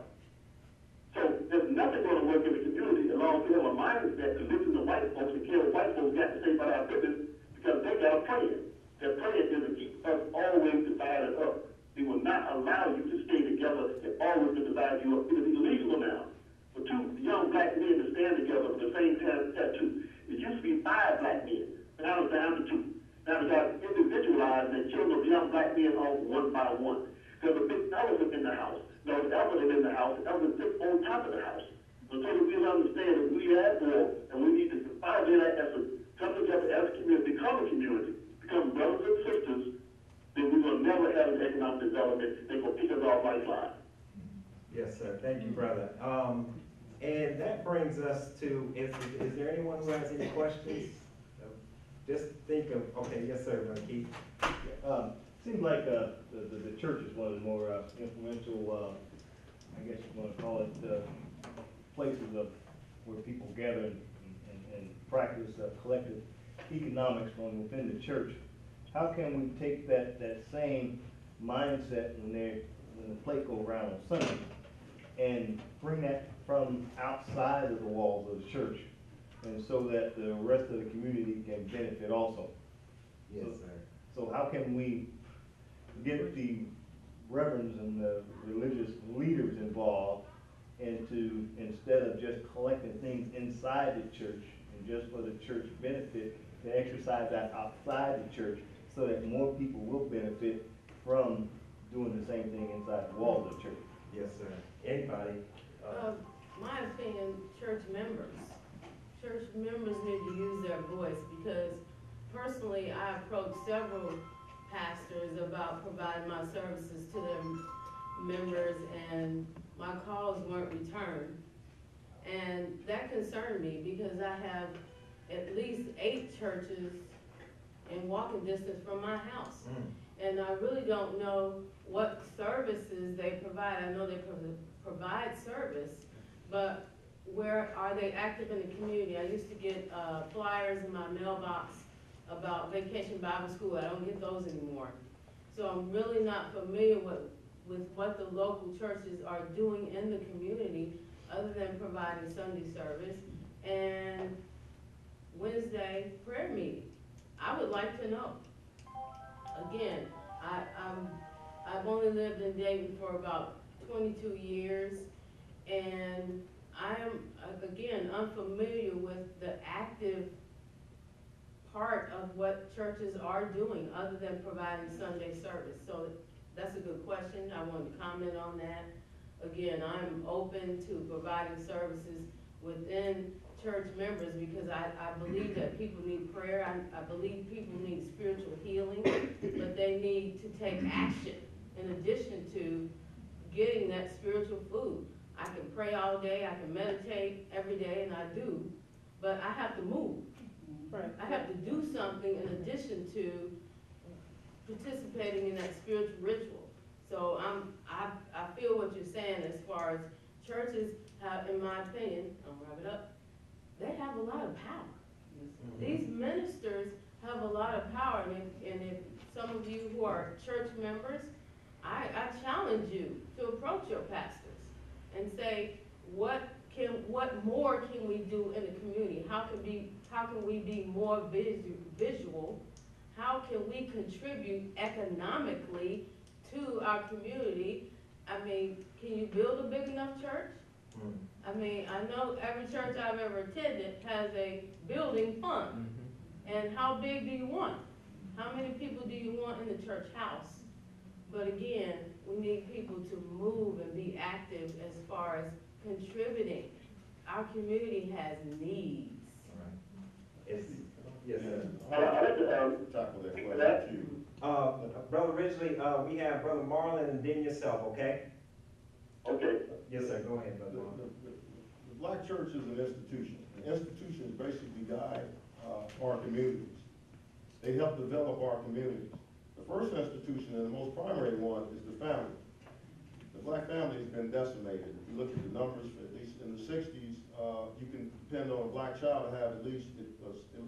So there's nothing going to work in the community as long as we have a mindset to listen to white folks and care what white folks got to say about our business, because they got a plan. Their plan is to keep us always divided up. They will not allow you to stay together and always to divide you up. It is illegal now for two young black men to stand together with the same tattoo. It used to be 5 black men, but now it's down to 2. Now they got individualized and killed those young black men off one by one. There's a big elephant in the house. There's an elephant in the house. The elephant sits on top of the house. So that we understand that we are at war and we need to follow that effort, come together as a community, become a community, become brothers and sisters, then we will never have an economic development. They will pick us off lifeline. Yes, sir. Thank you, brother. And that brings us to, is there anyone who has any questions? Just think of, okay, yes, sir, Keith. Seems like the church is one of the more influential, I guess you want to call it, places of where people gather and practice collective economics from within the church. How can we take that same mindset when the plate go around on Sunday and bring that from outside of the walls of the church, and so that the rest of the community can benefit also? Yes, sir. So how can we get the reverends and the religious leaders involved, and to, instead of just collecting things inside the church and just for the church benefit, to exercise that outside the church so that more people will benefit from doing the same thing inside the walls of the church? Yes, sir. Anybody? My opinion, church members need to use their voice, because personally, I approached several pastors about providing my services to their members, and my calls weren't returned. And that concerned me, because I have at least 8 churches in walking distance from my house. And I really don't know what services they provide. I know they provide service, but where are they active in the community? I used to get flyers in my mailbox about Vacation Bible School. I don't get those anymore. So I'm really not familiar with what the local churches are doing in the community, other than providing Sunday service and Wednesday prayer meeting. I would like to know. Again, I've only lived in Dayton for about 22 years, and I am, again, unfamiliar with the active part of what churches are doing other than providing Sunday service. So that's a good question. I wanted to comment on that. Again, I'm open to providing services within church members, because I believe that people need prayer. I believe people need spiritual healing, but they need to take action in addition to getting that spiritual food. I can pray all day, I can meditate every day, and I do, but I have to move. Right. I have to do something in addition to participating in that spiritual ritual. So I feel what you're saying as far as churches have, in my opinion, I'll wrap it up, they have a lot of power. Mm-hmm. These ministers have a lot of power, and if some of you who are church members, I challenge you to approach your pastors and say, what more can we do in the community? How can we be more visual? How can we contribute economically to our community? I mean, can you build a big enough church? I mean, I know every church I've ever attended has a building fund. And how big do you want? How many people do you want in the church house? But again, we need people to move and be active as far as contributing. Our community has needs. Yes, sir. I'd like to tackle that question too. Brother Ridgely, we have Brother Marlon and then yourself, okay? Okay. Yes, sir, go ahead, Brother Marlon. The black church is an institution. The institutions basically guide our communities. They help develop our communities. The first institution and the most primary one is the family. The black family has been decimated. If you look at the numbers, at least in the 60s, you can depend on a black child to have at least,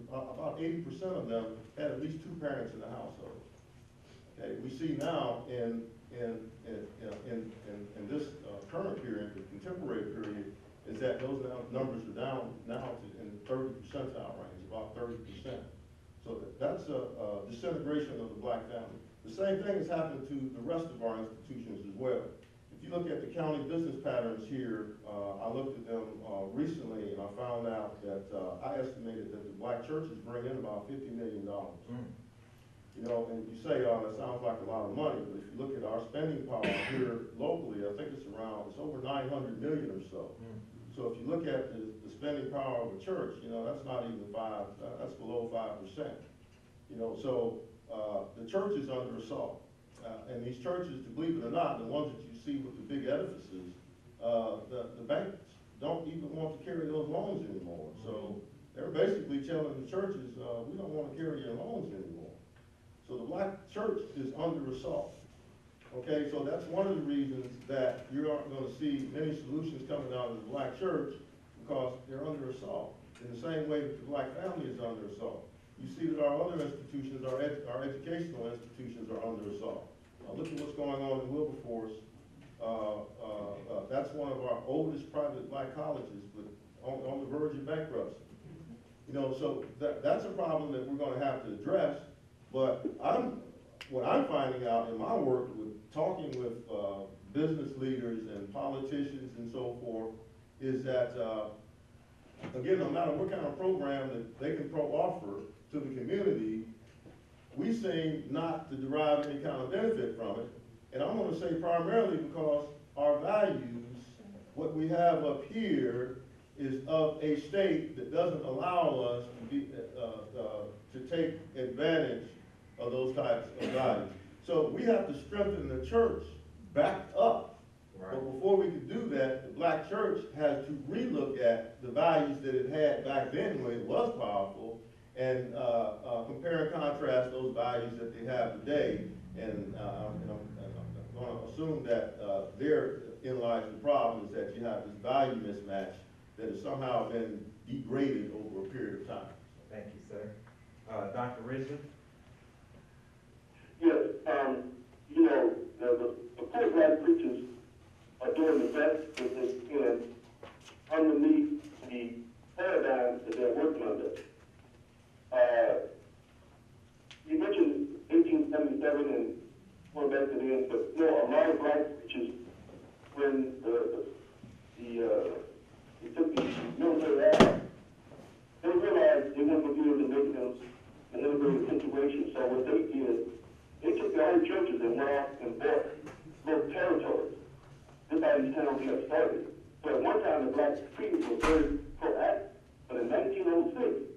about 80% of them had at least 2 parents in the household. Okay, we see now in this current period, the contemporary period, is that those numbers are down now to in the 30 percentile range, about 30%. So that's a disintegration of the black family. The same thing has happened to the rest of our institutions as well. If you look at the county business patterns here, I looked at them recently and I found out that I estimated that the black churches bring in about $50 million. You know, and you say, oh, that sounds like a lot of money, but if you look at our spending power here locally, I think it's over 900 million or so. So if you look at the spending power of a church, you know, that's not even that's below 5%. You know, so the church is under assault. And these churches, to believe it or not, the ones that you see with the big edifices, the banks don't even want to carry those loans anymore. So they're basically telling the churches, we don't want to carry your loans anymore. So the black church is under assault. Okay, so that's one of the reasons that you aren't going to see many solutions coming out of the black church, because they're under assault. In the same way that the black family is under assault. You see that our other institutions, our educational institutions are under assault. Look at what's going on in Wilberforce. That's one of our oldest private black colleges, but on the verge of bankruptcy. You know, so that's a problem that we're going to have to address. But what I'm finding out in my work with talking with business leaders and politicians and so forth is that, again, no matter what kind of program that they can offer to the community, we seem not to derive any kind of benefit from it. And I'm going to say primarily because our values, what we have up here, is of a state that doesn't allow us to take advantage of those types of values. So we have to strengthen the church back up. Right. But before we can do that, the black church has to relook at the values that it had back then when it was powerful, and compare and contrast those values that they have today. And I'm going to assume that therein lies the problem, is that you have this value mismatch that has somehow been degraded over a period of time. Thank you, sir. Dr. Ridgely? Yes, you know, the poor black preachers are doing the best that they can underneath the paradigm that they're working under. You mentioned 1877 and going back to the end, but you know, a lot of black preachers, when they took the military act, they realized they weren't going to be able to make them an integrated situation. So what they did, they took their own churches and went off and bought little territories. This is how these towns got started. So at one time, the black preachers were very proactive. But in 1906,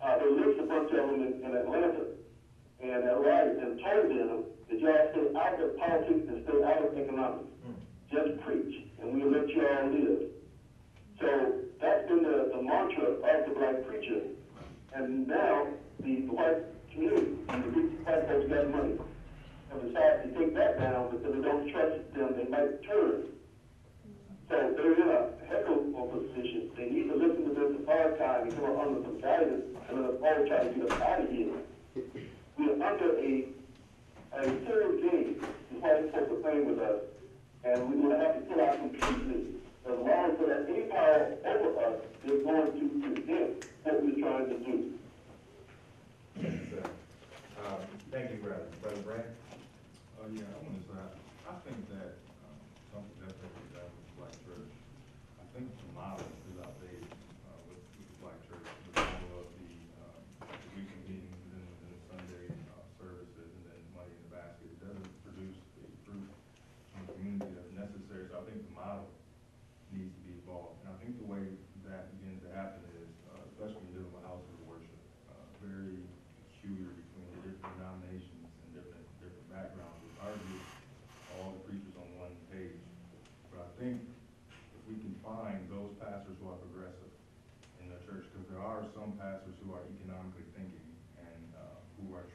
they lynched a bunch of them in Atlanta and arrived and told them that y'all stay out of politics and stay out of economics. Just preach, and we'll let you all live. So that's been the mantra of the black preacher. And now the white community, and the rich white folks got money, have decided to take that down because they don't trust them, they might turn. So they're in a heck of a position. They need to listen to this archive and come under some guidance and let us all try to get us out of here. We are under a serious game. The white folks are playing with us, and we're going to have to pull out completely. As long as there's any power over us, they're going to prevent what we're trying to do. Yes, sir. Thank you, brother. Brother Brad? Yeah, I want to say, I think that something definitely done with the black church. I think the model is outdated with the black church, with all of the weekend meetings and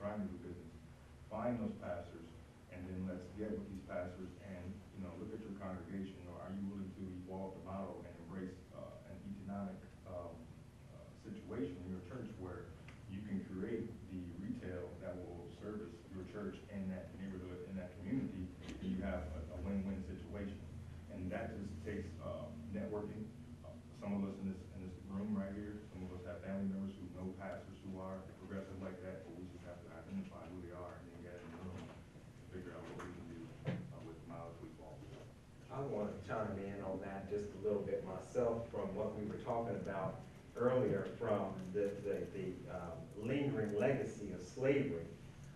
trying to do business. Find those pastors, and then let's get with these pastors and, look at your congregation. Are you willing to evolve the model and embrace an economic situation in your church where you can create the retail that will service your church in that neighborhood, in that community, and you have a win-win situation. And that just takes networking. Some of us in this room right here, some of us have family members who know pastors who are progressive like that, but we just have to identify who they are and then get in the room and figure out what we can do with the mileage we fall. I want to chime in on that just a little bit myself from what we were talking about earlier from the lingering legacy of slavery.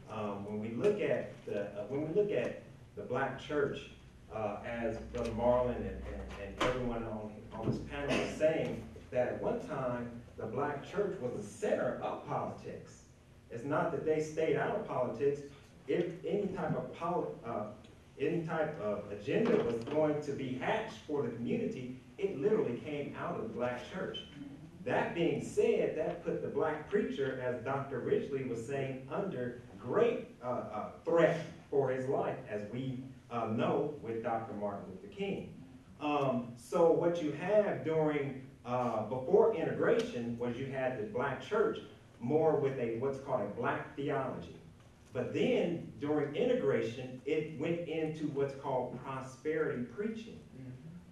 When we look at the black church, as Brother Marlon and everyone on this panel is saying, that at one time the black church was the center of politics. It's not that they stayed out of politics. If any type of agenda was going to be hatched for the community, it literally came out of the black church. That being said, that put the black preacher, as Dr. Ridgely was saying, under great threat for his life, as we know with Dr. Martin Luther King. So what you have during, before integration, was you had the black church more with what's called a black theology. But then, during integration, it went into what's called prosperity preaching.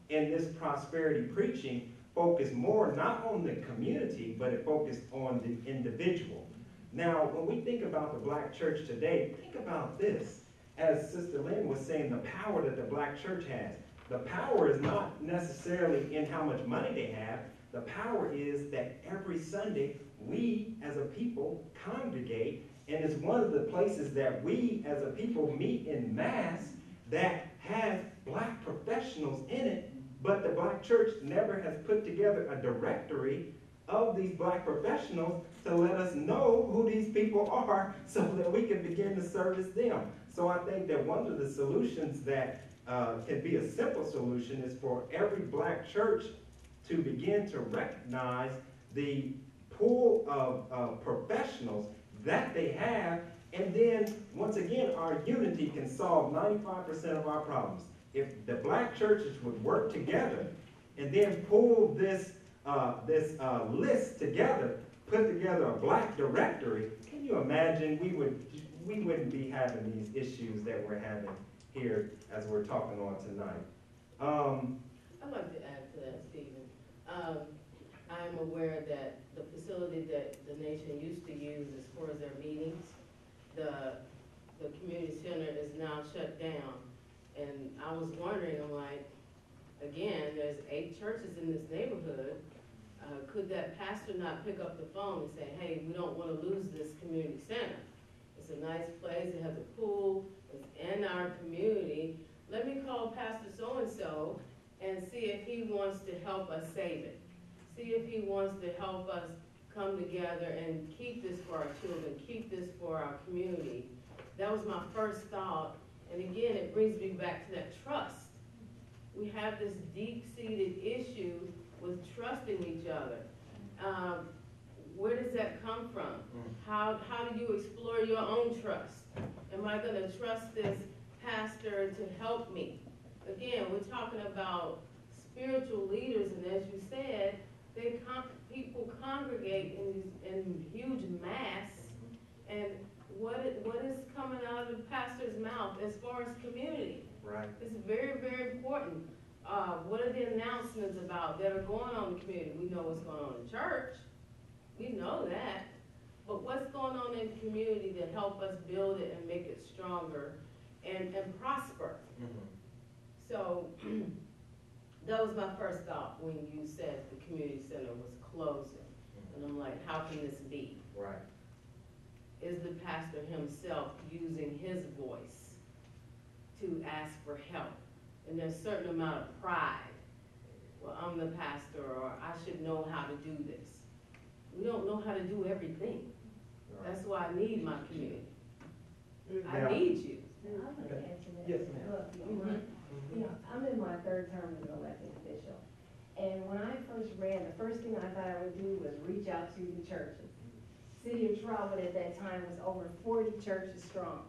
And this prosperity preaching focused more not on the community, but it focused on the individual. Now, when we think about the black church today, think about this. As Sister Lynn was saying, the power that the black church has. The power is not necessarily in how much money they have. The power is that every Sunday, we as a people congregate, and it's one of the places that we as a people meet in mass that has black professionals in it, but the black church never has put together a directory of these black professionals to let us know who these people are so that we can begin to service them. So I think that one of the solutions that can be a simple solution is for every black church to begin to recognize the pool of professionals that they have, and then once again our unity can solve 95% of our problems. If the black churches would work together and then pull this list together, put together a black directory, can you imagine we wouldn't be having these issues that we're having here as we're talking on tonight. I'd like to add to that, Stephen. I'm aware that the facility that the nation used to use as far as their meetings, the community center is now shut down. And I was wondering, I'm like, again, there's 8 churches in this neighborhood. Could that pastor not pick up the phone and say, hey, we don't want to lose this community center. It's a nice place, it has a pool, it's in our community. Let me call Pastor so-and-so and see if he wants to help us save it. See if he wants to help us come together and keep this for our children, keep this for our community. That was my first thought. And again, it brings me back to that trust. We have this deep-seated issue with trusting each other. Where does that come from? How do you explore your own trust? Am I going to trust this pastor to help me? Again, we're talking about spiritual leaders, and as you said, people congregate in huge mass, and what is coming out of the pastor's mouth as far as community? Right. It's very, very important. What are the announcements about that are going on in the community? We know what's going on in church. We know that. But what's going on in the community to help us build it and make it stronger and prosper? Mm-hmm. So that was my first thought when you said the community center was closing. And I'm like, how can this be? Right. Is the pastor himself using his voice to ask for help? And there's a certain amount of pride. Well, I'm the pastor, or I should know how to do this. We don't know how to do everything. Right. That's why I need my community. Now, I need you. I want to add to that. Yes, ma'am. Look, you know, I'm in my 3rd term as an elected official. And when I first ran, the first thing I thought I would do was reach out to the churches. city of Trotwood at that time was over 40 churches strong.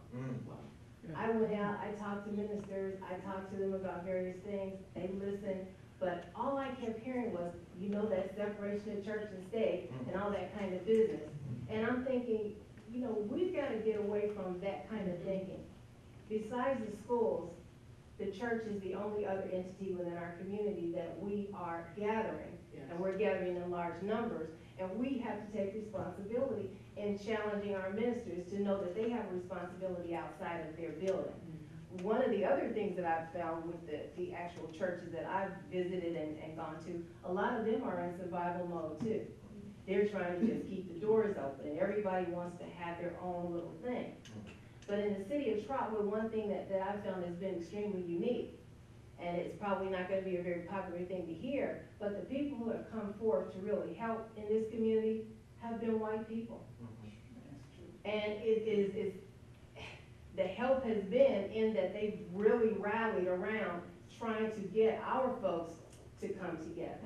I went out, I talked to ministers, I talked to them about various things, they listened, but all I kept hearing was, you know, that separation of church and state and all that kind of business. And I'm thinking, you know, we've got to get away from that kind of thinking. Besides the schools, the church is the only other entity within our community that we are gathering. Yes. And we're gathering in large numbers. And we have to take responsibility in challenging our ministers to know that they have a responsibility outside of their building. One of the other things that I've found with the actual churches that I've visited and gone to, a lot of them are in survival mode too. They're trying to just keep the doors open, and everybody wants to have their own little thing. But in the city of Trotwood, one thing that I've found has been extremely unique, and it's probably not going to be a very popular thing to hear, but the people who have come forth to really help in this community have been white people. And the help has been in that they've really rallied around trying to get our folks to come together.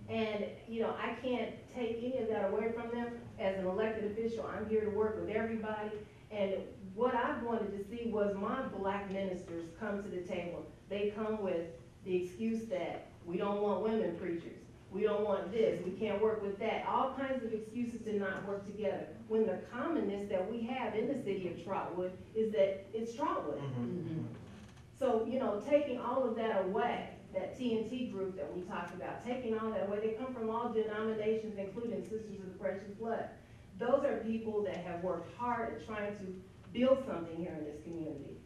And, you know, I can't take any of that away from them. As an elected official, I'm here to work with everybody. And what I wanted to see was my black ministers come to the table. They come with the excuse that we don't want women preachers. We don't want this, we can't work with that. All kinds of excuses to not work together. When the commonness that we have in the city of Trotwood is that it's Trotwood. So, you know, taking all of that away, that TNT group that we talked about, taking all that away, they come from all denominations, including Sisters of the Precious Blood. Those are people that have worked hard at trying to build something here in this community.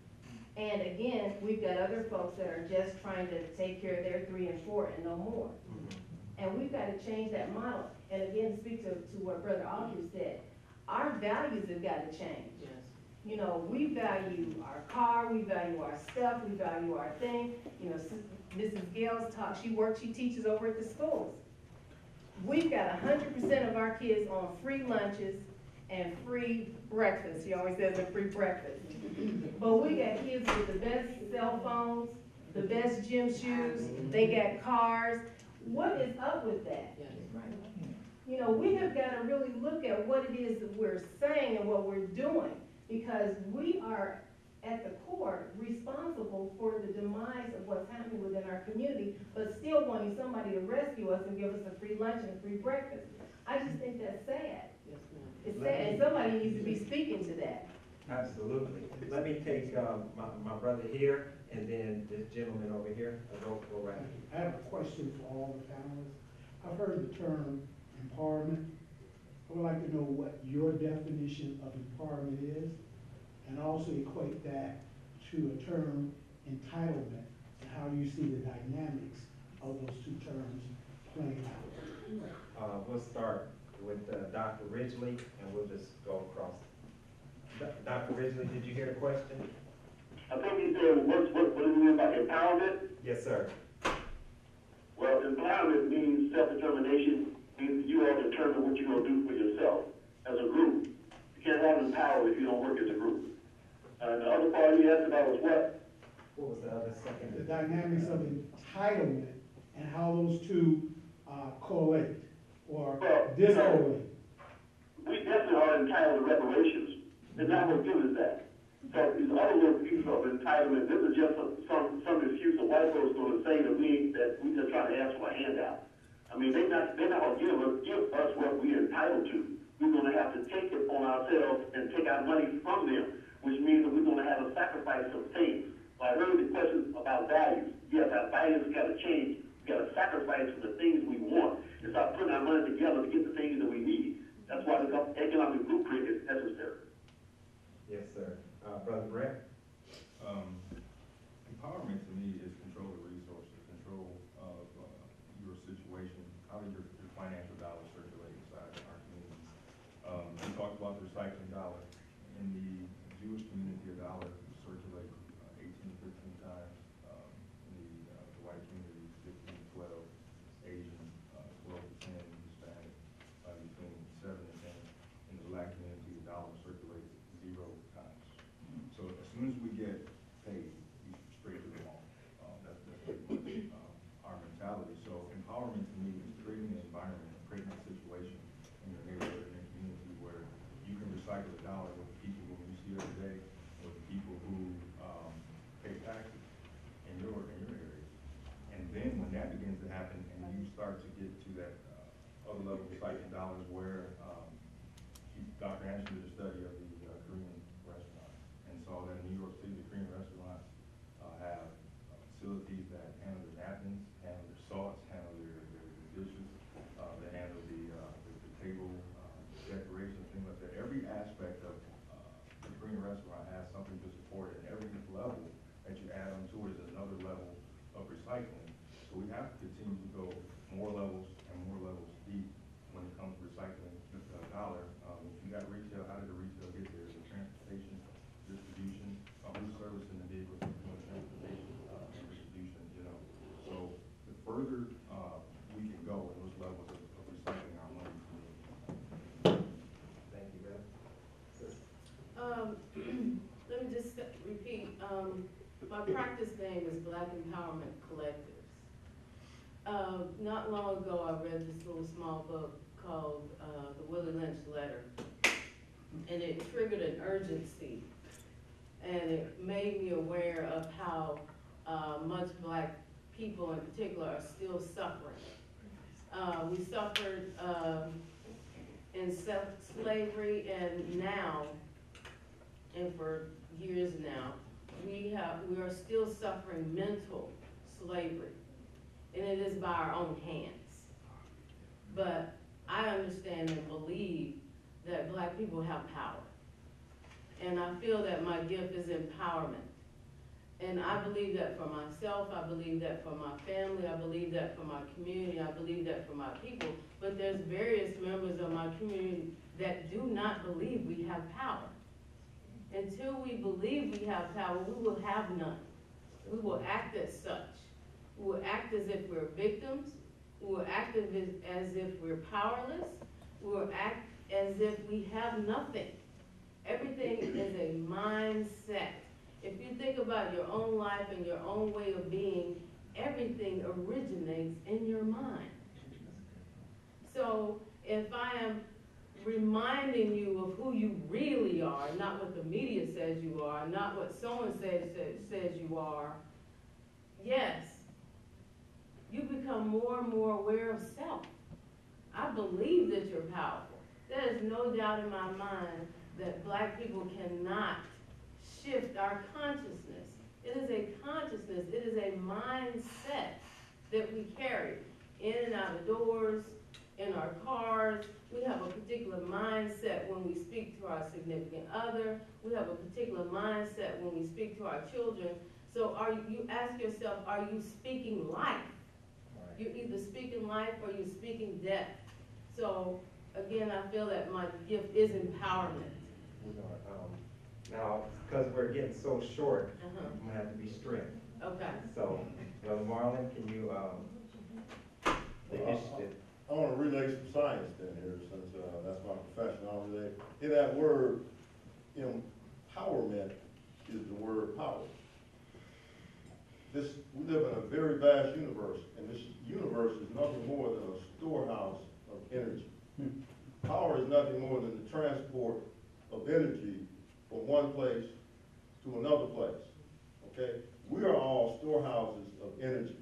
And again, we've got other folks that are just trying to take care of their 3 and 4 and no more. And we've got to change that model. And again, to speak to what Brother Aldridge said, our values have got to change. Yes. You know, we value our car, we value our stuff, we value our thing. You know, Mrs. Gales taught, she teaches over at the schools. We've got 100% of our kids on free lunches and free breakfast. She always says a free breakfast. But we got kids with the best cell phones, the best gym shoes, they got cars. What is up with that? Yes. You know, we have got to really look at what it is that we're saying and what we're doing, because we are, at the core, responsible for the demise of what's happening within our community, but still wanting somebody to rescue us and give us a free lunch and a free breakfast. I just think that's sad. Yes, ma'am. It's sad, and somebody needs to be speaking to that. Absolutely. Let me take my brother here, and then this gentleman over here. Go right ahead. I have a question for all the panelists. I've heard the term empowerment. I would like to know what your definition of empowerment is, and also equate that to a term entitlement, and how you see the dynamics of those two terms playing out. We'll start with Dr. Ridgely, and we'll just go across. Dr. Ridgely, did you hear the question? I think he said, what do you mean by empowerment? Yes, sir. Well, empowerment means self-determination, means you all determine what you're going to do for yourself as a group. You can't have empowerment if you don't work as a group. And the other part you asked about was what? What was the other second? The dynamics of entitlement and how those two correlate or discorrelate. We definitely are entitled to reparations. They're not going to give us that. So these other little pieces of entitlement, this is just some excuse the white folks going to say that we just trying to ask for a handout. I mean, they're not going to give us what we're entitled to. We're going to have to take it on ourselves and take our money from them, which means that we're going to have to sacrifice some things. So I heard the question about values. Yes, our values got to change. We got to sacrifice for the things we want and start putting our money together to get the things that we need. That's why the economic blueprint is necessary. Yes, sir. Brother Brett? Empowerment to me is control of resources, control of your situation, how do your financial dollars circulate inside our communities. We talked about the recycling dollar. In the Jewish community, a dollar circulates 18 to 15 times. In the white community, 15 to 12. Asian, 12 to 10. Hispanic, between 7 and 10. In the black community, the dollar circulates 0 times. So as soon as we get paid, we straight to the wall. That's pretty much our mentality. So empowerment to me is creating an environment, creating a situation in your neighborhood, in your community where with the people who you see every day, with the people who pay taxes in your area. And then when that begins to happen, and you start to get to that other level of recycling dollars where Dr. Anderson did a study of the Korean restaurants and saw that in New York City, the Korean restaurants have facilities that handle their napkins, handle their salts, handle their dishes, they handle the table decoration, things like that. Every aspect of the Korean restaurant has something to support it, and every level that you add on to it is another level of recycling. So we have to continue to go more levels and more levels deep when it comes to recycling the dollar. If you got retail, how did the retail get there? The transportation, distribution, who's servicing the vehicles, transportation, and distribution, you know. So the further we can go in those levels of recycling our money. Thank you, Beth. Sis? Let me just repeat, my practice name is Black Empowerment Collectives. Not long ago, I read this little small book called The Willie Lynch Letter, and it triggered an urgency, and it made me aware of how much Black people in particular are still suffering. We suffered in slavery, and now, and for years now, we are still suffering mental slavery, and it is by our own hands. But I understand and believe that Black people have power, and I feel that my gift is empowerment. And I believe that for myself, I believe that for my family, I believe that for my community, I believe that for my people. But there's various members of my community that do not believe we have power. Until we believe we have power, we will have none. We will act as such. We will act as if we're victims. We will act as if we're powerless. We will act as if we have nothing. Everything is a mindset. If you think about your own life and your own way of being, everything originates in your mind. So if I am reminding you of who you really are, not what the media says you are, not what someone says you are, yes, you become more and more aware of self. I believe that you're powerful. There is no doubt in my mind that Black people cannot shift our consciousness. It is a consciousness, it is a mindset that we carry in and out of doors, in our cars. We have a particular mindset when we speak to our significant other. We have a particular mindset when we speak to our children. So you ask yourself, are you speaking life? Right. You're either speaking life or you're speaking death. So again, I feel that my gift is empowerment. We're gonna, now, because we're getting so short, I'm gonna have to be strict. Okay. So, Brother Marlon, can you, the initiative? I want to relay some science then here, since that's my profession. I'll relay. In that word, empowerment is the word power. We live in a very vast universe, and this universe is nothing more than a storehouse of energy. Power is nothing more than the transport of energy from one place to another place, okay? We are all storehouses of energy.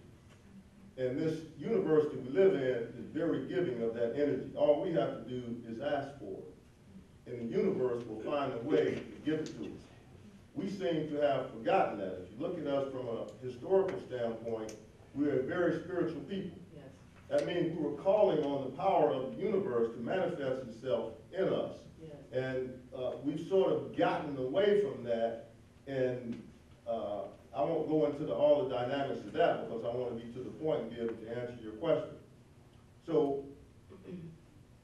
And this universe that we live in is very giving of that energy. All we have to do is ask for it. And the universe will find a way to give it to us. We seem to have forgotten that. If you look at us from a historical standpoint, we are very spiritual people. Yes. That means we were calling on the power of the universe to manifest itself in us. Yes. And we've sort of gotten away from that, and I won't go into all the dynamics of that because I want to be to the point and be able to answer your question. So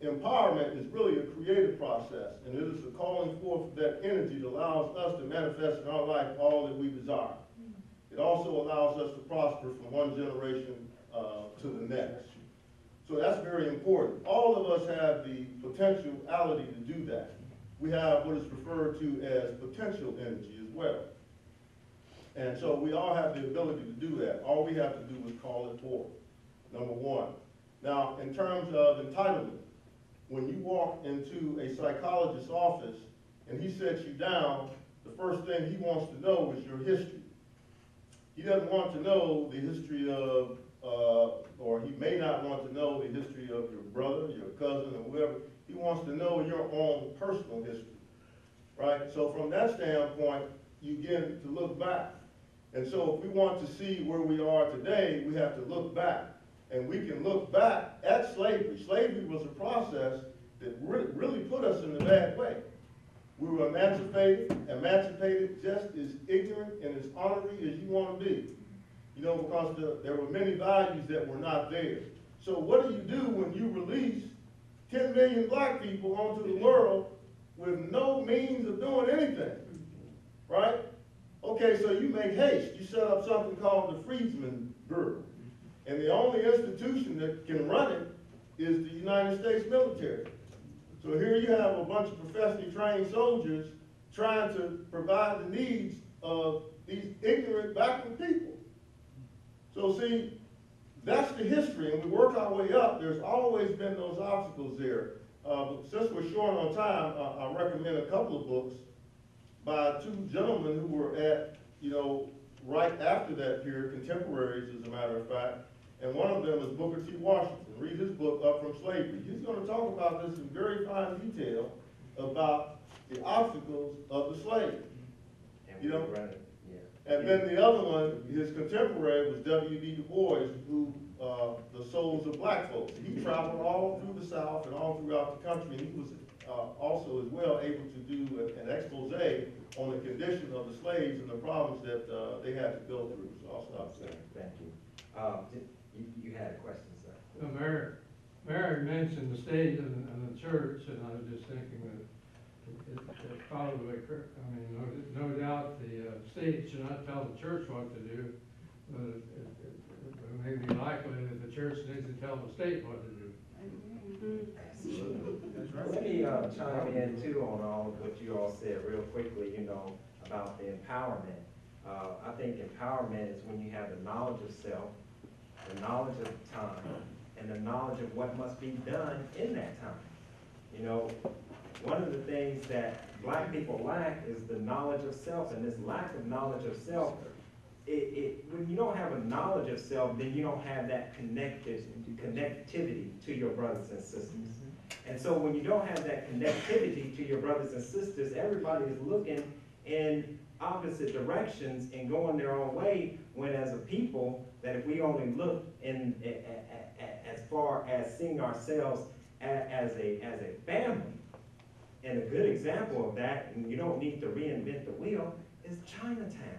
empowerment is really a creative process, and it is the calling forth of that energy that allows us to manifest in our life all that we desire. It also allows us to prosper from one generation to the next. So that's very important. All of us have the potentiality to do that. We have what is referred to as potential energy as well. And so we all have the ability to do that. All we have to do is call it forth, number one. Now, in terms of entitlement, when you walk into a psychologist's office and he sets you down, the first thing he wants to know is your history. He doesn't want to know the history of, or he may not want to know the history of your brother, your cousin, or whoever. He wants to know your own personal history, right? So from that standpoint, you begin to look back. And so if we want to see where we are today, we have to look back. And we can look back at slavery. Slavery was a process that really put us in a bad way. We were emancipated just as ignorant and as ornery as you want to be. You know, because there were many values that were not there. So what do you do when you release 10 million black people onto the world with no means of doing anything, right? Okay, so you make haste. You set up something called the Freedmen's Bureau. And the only institution that can run it is the United States military. So here you have a bunch of professionally trained soldiers trying to provide the needs of these ignorant backward people. So see, that's the history, and we work our way up. There's always been those obstacles there. Since we're short on time, I recommend a couple of books by two gentlemen who were at, you know, right after that period, contemporaries as a matter of fact. And one of them is Booker T. Washington. Read his book, Up From Slavery. He's going to talk about this in very fine detail about the obstacles of the slave. You know? And then the other one, his contemporary, was W.B. Du Bois, who, The Souls of Black Folks. He traveled all through the South and all throughout the country, and he was also as well able to do an expose on the condition of the slaves and the problems that they had to go through. So I'll stop there. Thank you. You had a question, sir. Mary mentioned the state and the church, and I was just thinking that it probably, I mean, no doubt the state should not tell the church what to do, but it may be likely that the church needs to tell the state what to do. That's right. Let me chime in too on all of what you all said real quickly, you know, about the empowerment. I think empowerment is when you have the knowledge of self, the knowledge of time, and the knowledge of what must be done in that time. You know, one of the things that black people lack is the knowledge of self, and this lack of knowledge of self, when you don't have a knowledge of self, then you don't have that connectivity to your brothers and sisters. And so when you don't have that connectivity to your brothers and sisters, everybody is looking in opposite directions and going their own way, when as a people, that if we only look in as far as seeing ourselves as a family, and a good example of that, and you don't need to reinvent the wheel, is Chinatown.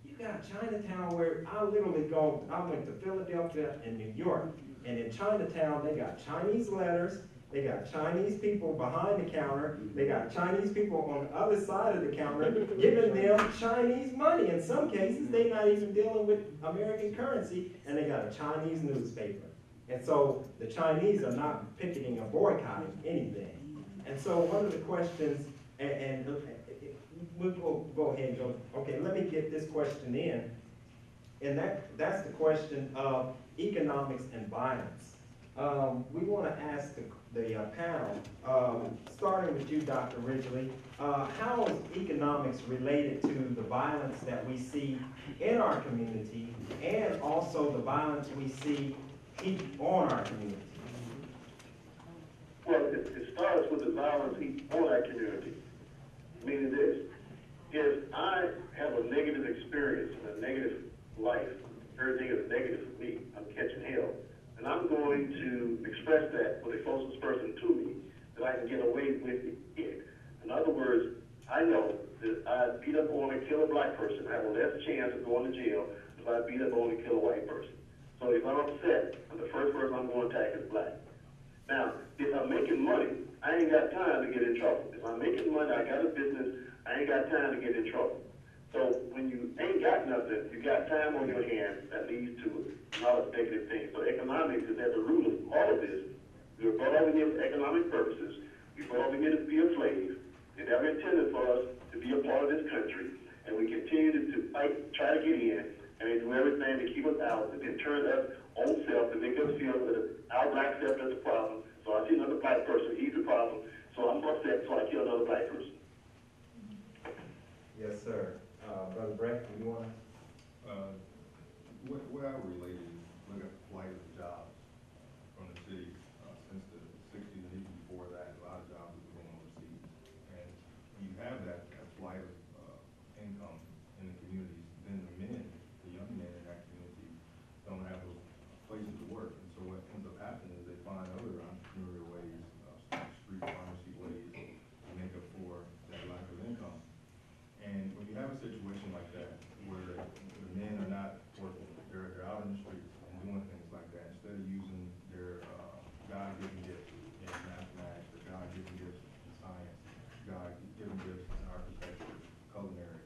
You got Chinatown where I went to Philadelphia and New York, and in Chinatown they got Chinese letters, they got Chinese people behind the counter, they got Chinese people on the other side of the counter giving them Chinese money. In some cases, they're not even dealing with American currency, and they got a Chinese newspaper. And so the Chinese are not picketing or boycotting anything. And so one of the questions, and we'll go ahead and go, okay, let me get this question in. And that's the question of economics and violence. We want to ask the panel, starting with you, Dr. Ridgely, how is economics related to the violence that we see in our community, and also the violence we see heaped on our community? Well, it starts with the violence on our community. Meaning this, if I have a negative experience and a negative life, everything is negative for me, I'm catching hell, and I'm going to express that for the closest person to me, that I can get away with it. In other words, I know that I beat up on and kill a black person, I have a less chance of going to jail if I beat up on and kill a white person. So if I'm upset, the first person I'm going to attack is black. Now, if I'm making money, I ain't got time to get in trouble. If I'm making money, I got a business, I ain't got time to get in trouble. So when you ain't got nothing, you got time on your hands, that leads to a lot of negative things. So economics is at the root of all of this. We were brought over here for economic purposes. We were brought over here to be a slave. It never intended for us to be a part of this country. And we continue to fight, try to get in, and they do everything to keep us out, and then turn us own self to make us feel that our black self is the problem. So I see another black person, he's the problem. So I'm upset, so I kill another black person. Yes, sir. Brother Brett, do you want to? Where I relate is look at the flight of jobs from the city since the '60s and even before that. A lot of jobs have been overseas, and when you have that flight of income in the communities, then the young men in that community don't have those places to work, and so what ends up happening is they find other entrepreneurial ways, street pharmacy ways to make up for that lack of income. And when you have a situation like that where the men are not working, they're out in the streets and doing things like that, instead of using their God-given gifts in mathematics, or God-given gifts in science, God-given gifts in architecture, culinary,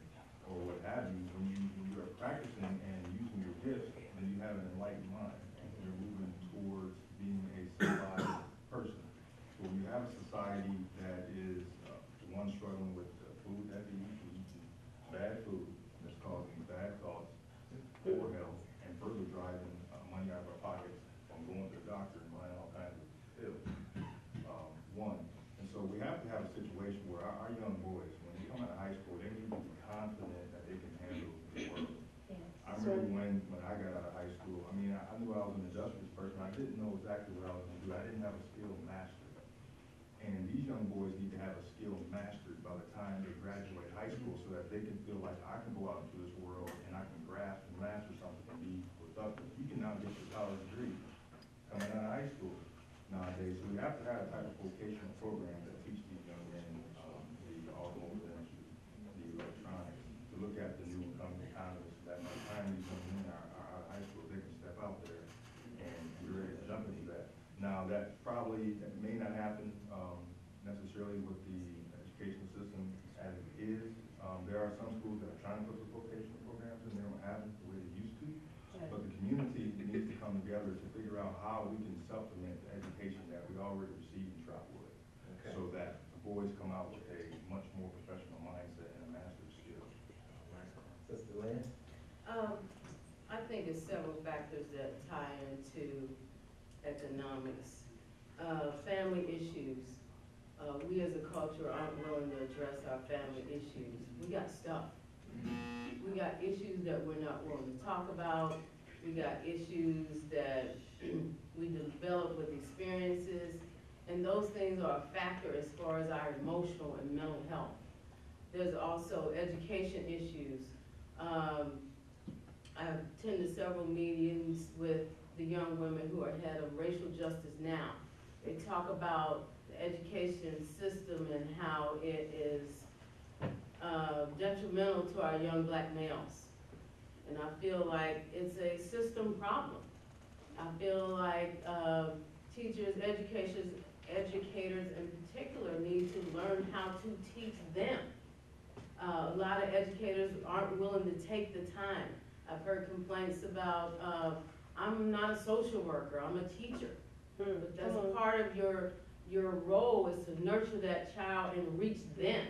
or what have you, when you are practicing and using your gifts, then you have an enlightened mind, and you're moving towards being a civilized person. So when you have a society that is one struggling with food that they eat, bad food that's causing bad thoughts, poor health, and further driving money out of our pockets from going to the doctor and buying all kinds of pills. And so we have to have a situation where our young boys, when they come out of high school, they need to be confident that they can handle the world. I remember when I got out of high school, I mean, I knew I was an industrious person. I didn't know exactly what I was going to do. I didn't have a skill mastered. And these young boys need to have a skill mastered by the time they graduate high school so that they can feel like I can go out into this world and I can grasp and master something and be productive. You can now get your college degree coming out of high school nowadays. So we have to have a type of vocational program that teach these young men the automotive industry, the electronics, to look at the new incoming economists, that by the time these young men are out of high school, they can step out there and be ready to jump into that. Now, that may not happen necessarily with the educational system as it is. There are some schools that are trying to put the vocational programs in, they don't have them the way they used to. But the community needs to come together to figure out how we can supplement the education that we already receive in Trotwood, so that the boys come out with a much more professional mindset and a master's skill. Sister Lynn? I think there's several factors that tie into economics. Family issues. We as a culture aren't willing to address our family issues. We got stuff. We got issues that we're not willing to talk about. We got issues that we develop with experiences, and those things are a factor as far as our emotional and mental health. There's also education issues. I've attended several meetings with the young women who are head of Racial Justice Now. They talk about the education system and how it is detrimental to our young black males. And I feel like it's a system problem. I feel like teachers, educators in particular need to learn how to teach them. A lot of educators aren't willing to take the time. I've heard complaints about, I'm not a social worker, I'm a teacher. But that's part of your role is to nurture that child and reach them.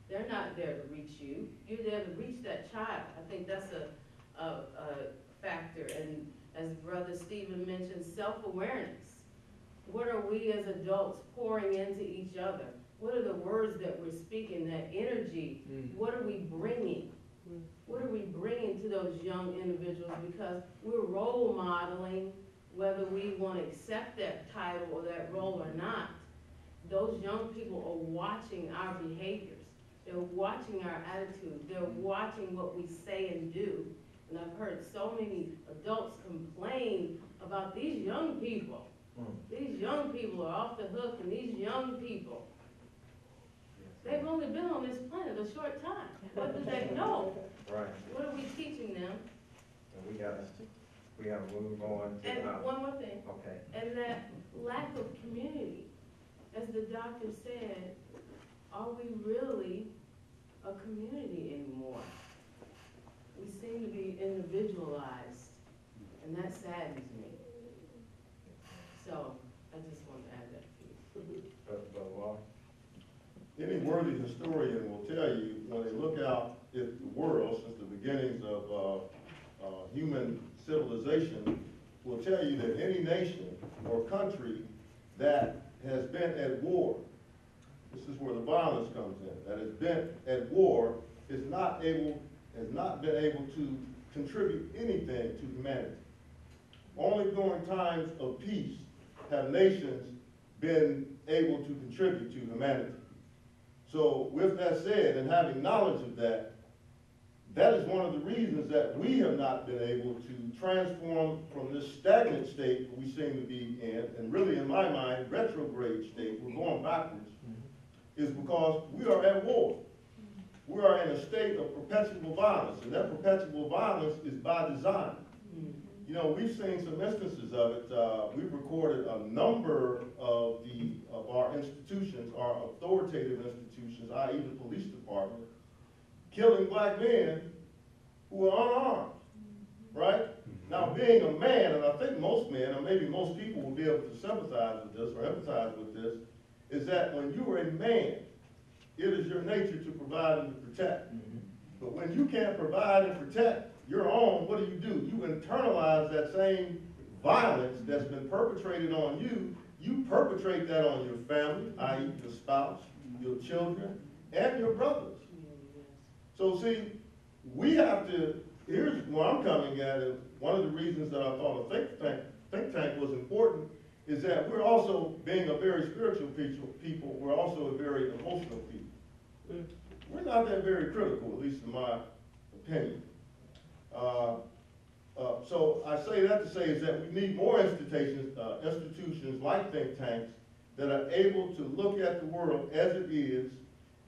They're not there to reach you. You're there to reach that child. I think that's a factor. And as Brother Stephen mentioned, self-awareness. What are we as adults pouring into each other? What are the words that we're speaking, that energy? What are we bringing? What are we bringing to those young individuals? Because we're role modeling, whether we want to accept that title or that role or not. Those young people are watching our behaviors. They're watching our attitude. They're watching what we say and do. And I've heard so many adults complain about these young people. These young people are off the hook, and these young people, they've only been on this planet a short time. What do they know? Right. What are we teaching them? And we gotta move on to. And one more thing. Okay. And that lack of community. As the doctor said, are we really a community anymore? We seem to be individualized, and that saddens me. So, I just want to add that piece. Any worthy historian will tell you, when they look out at the world since the beginnings of human civilization, will tell you that any nation or country that has been at war, this is where the violence comes in, that has been at war, has not been able to contribute anything to humanity. Only during times of peace have nations been able to contribute to humanity. So with that said, and having knowledge of that, that is one of the reasons that we have not been able to transform from this stagnant state we seem to be in, and really in my mind, retrograde state, we're going backwards, is because we are at war. We are in a state of perpetual violence, and that perpetual violence is by design. You know, we've seen some instances of it. We've recorded a number of our institutions, our authoritative institutions, i.e. the police department, killing black men who are unarmed, right? Now, being a man, and I think most men, or maybe most people will be able to sympathize with this or empathize with this, is that when you are a man, it is your nature to provide and to protect. But when you can't provide and protect your own, what do? You internalize that same violence that's been perpetrated on you. You perpetrate that on your family, i.e. your spouse, your children, and your brothers. So see, we have to, here's where I'm coming at, and one of the reasons that I thought a think tank was important is that we're also, being a very spiritual people, we're also a very emotional people. We're not that very critical, at least in my opinion. So I say that to say is that we need more institutions like think tanks that are able to look at the world as it is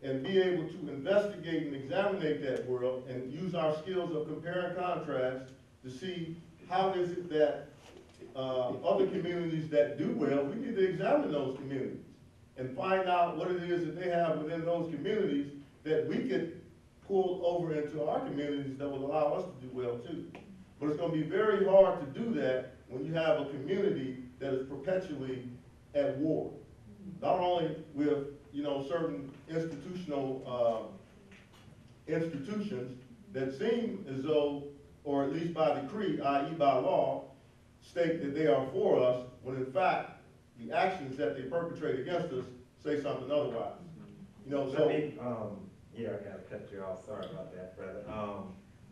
and be able to investigate and examine that world and use our skills of compare and contrast to see how is it that other communities that do well, we need to examine those communities and find out what it is that they have within those communities that we could pull over into our communities that will allow us to do well too. But it's going to be very hard to do that when you have a community that is perpetually at war. Not only with, you know, certain institutional institutions that seem as though, or at least by decree, i.e. by law, state that they are for us, when in fact, the actions that they perpetrate against us say something otherwise. You know, so. Yeah, I gotta cut you off, sorry about that, brother.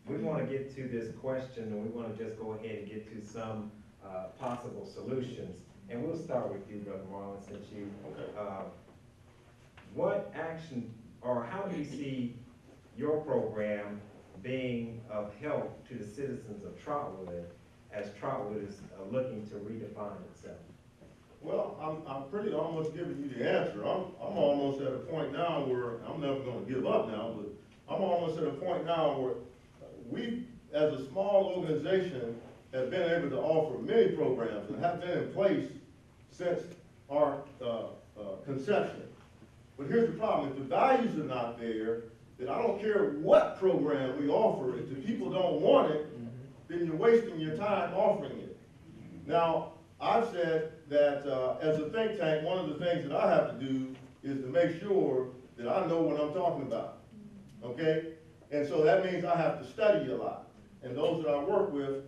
We wanna get to this question, and we wanna just go ahead and get to some possible solutions. And we'll start with you, Brother Marlon, since you, what action, or how do you see your program being of help to the citizens of Trotwood as Trotwood is looking to redefine itself? Well, I'm pretty almost giving you the answer. I'm almost at a point now where, I'm never gonna give up now, but I'm almost at a point now where we, as a small organization, have been able to offer many programs and have been in place since our conception. But here's the problem, if the values are not there, then I don't care what program we offer, if the people don't want it, then you're wasting your time offering it. Now, I've said that as a think tank, one of the things that I have to do is to make sure that I know what I'm talking about, okay? And so that means I have to study a lot. And those that I work with,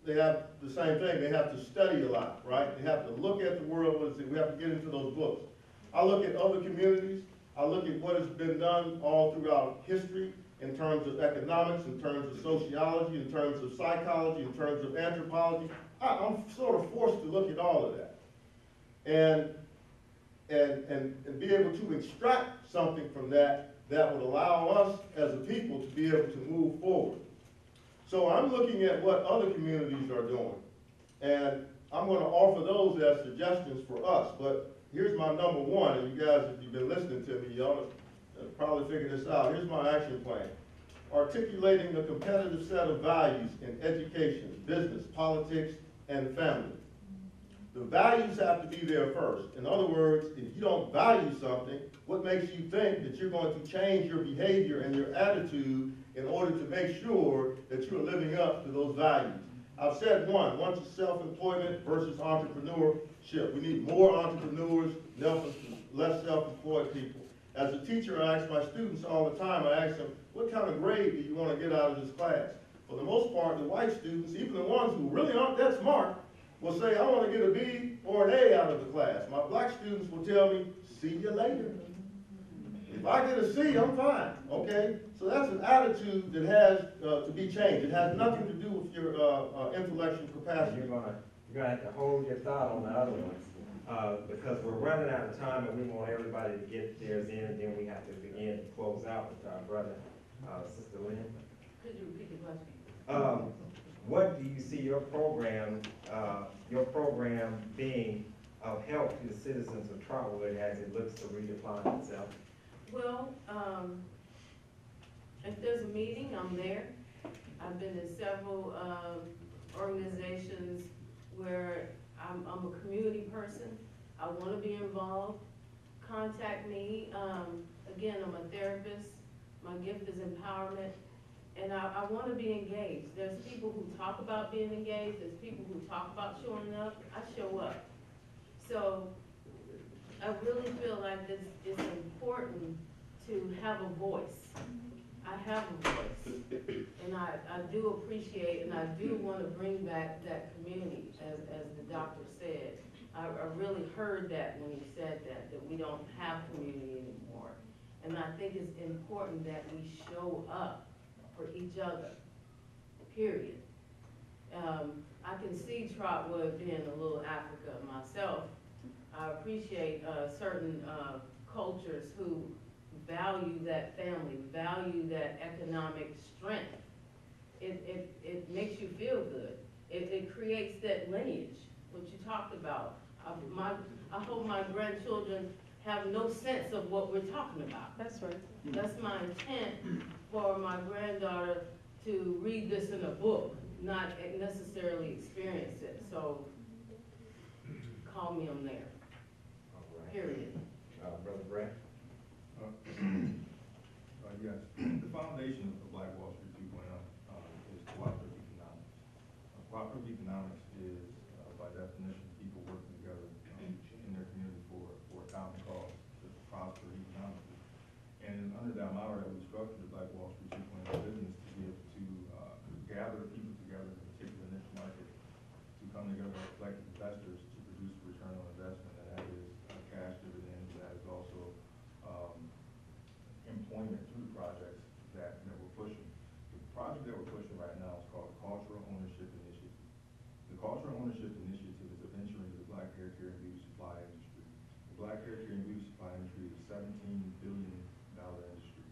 they have the same thing. They have to study a lot, right? They have to look at the world. We have to get into those books. I look at other communities. I look at what has been done all throughout history in terms of economics, in terms of sociology, in terms of psychology, in terms of anthropology. I'm sort of forced to look at all of that and be able to extract something from that that would allow us as a people to be able to move forward. So I'm looking at what other communities are doing, and I'm going to offer those as suggestions for us. But here's my number one, and you guys, if you've been listening to me, y'all have probably figured this out. Here's my action plan. Articulating a competitive set of values in education, business, politics, and family. The values have to be there first. In other words, if you don't value something, what makes you think that you're going to change your behavior and your attitude in order to make sure that you're living up to those values? I've said one's self-employment versus entrepreneurship. We need more entrepreneurs, less self-employed people. As a teacher, I ask my students all the time, I ask them, what kind of grade do you want to get out of this class? For the most part, the white students, even the ones who really aren't that smart, will say, I want to get a B or an A out of the class. My black students will tell me, see you later. If I get a C, I'm fine, okay? So that's an attitude that has to be changed. It has nothing to do with your intellectual capacity. You're gonna have to hold your thought on the other ones, because we're running out of time and we want everybody to get theirs in, and then we have to begin to close out with our brother, Sister Lynn. Could you repeat the question? What do you see your program being of help to the citizens of Trotwood as it looks to redefine itself? Well, if there's a meeting, I'm there. I've been in several, organizations where I'm a community person. I wanna be involved. Contact me. Again, I'm a therapist. My gift is empowerment. And I wanna be engaged. There's people who talk about being engaged. There's people who talk about showing up. I show up. So I really feel like it's important to have a voice. I have a voice, and I do appreciate, and I do want to bring back that community, as the doctor said. I really heard that when he said that we don't have community anymore. And I think it's important that we show up for each other, period. I can see Trotwood being a little Africa myself. I appreciate certain cultures who value that family, value that economic strength. It makes you feel good. It creates that lineage, what you talked about. I hope my grandchildren have no sense of what we're talking about. That's right. That's my intent for my granddaughter to read this in a book, not necessarily experience it. So call me on there, period. Brother Brad? Yes, the foundation of Black Wall Street 2.0 is cooperative economics. Cooperative economics is, by definition, people working together in their community for a common cause to prosper economically. And under that model that we structured the Black Wall Street 2.0 business to be able to gather people together in a particular niche market to come together as collective investors to produce a return on investment, and that is cash dividends, that is also employment through the projects that we're pushing. The project that we're pushing right now is called the Cultural Ownership Initiative. The Cultural Ownership Initiative is a venture into the black hair care and beauty supply industry. The black hair care and beauty supply industry is a $17 billion industry.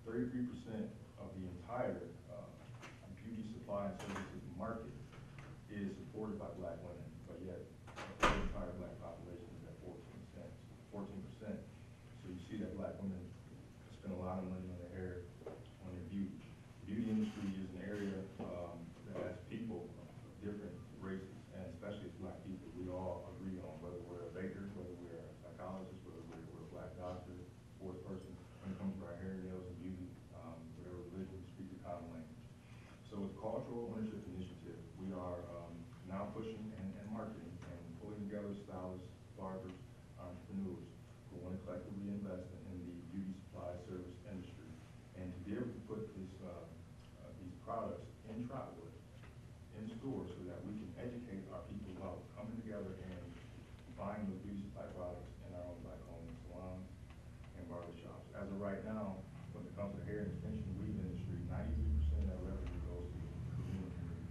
33% of the entire beauty supply and services market is supported by black women, but yet the entire black population is at 14%. So you see that black women spend a lot of money on their hair, on their beauty. The beauty industry is an area that has people of different races, and especially as black people. We all agree on whether we're a baker, whether we're a psychologist, whether we're a black doctor, sports person, when it comes to our hair, nails, and beauty, whatever religion, we speak the common language. So with the Cultural Ownership Initiative, we are now pushing and marketing and pulling together stylists, barbers, entrepreneurs who want to collectively invest in the beauty supply service industry, and to be able to put these products in Trotwood, in stores, so that we can educate our people about coming together and buying those beauty supply products in our own black-owned salons and barbershops. As of right now, when it comes to hair and extension weave industry, 93% of that revenue goes to the community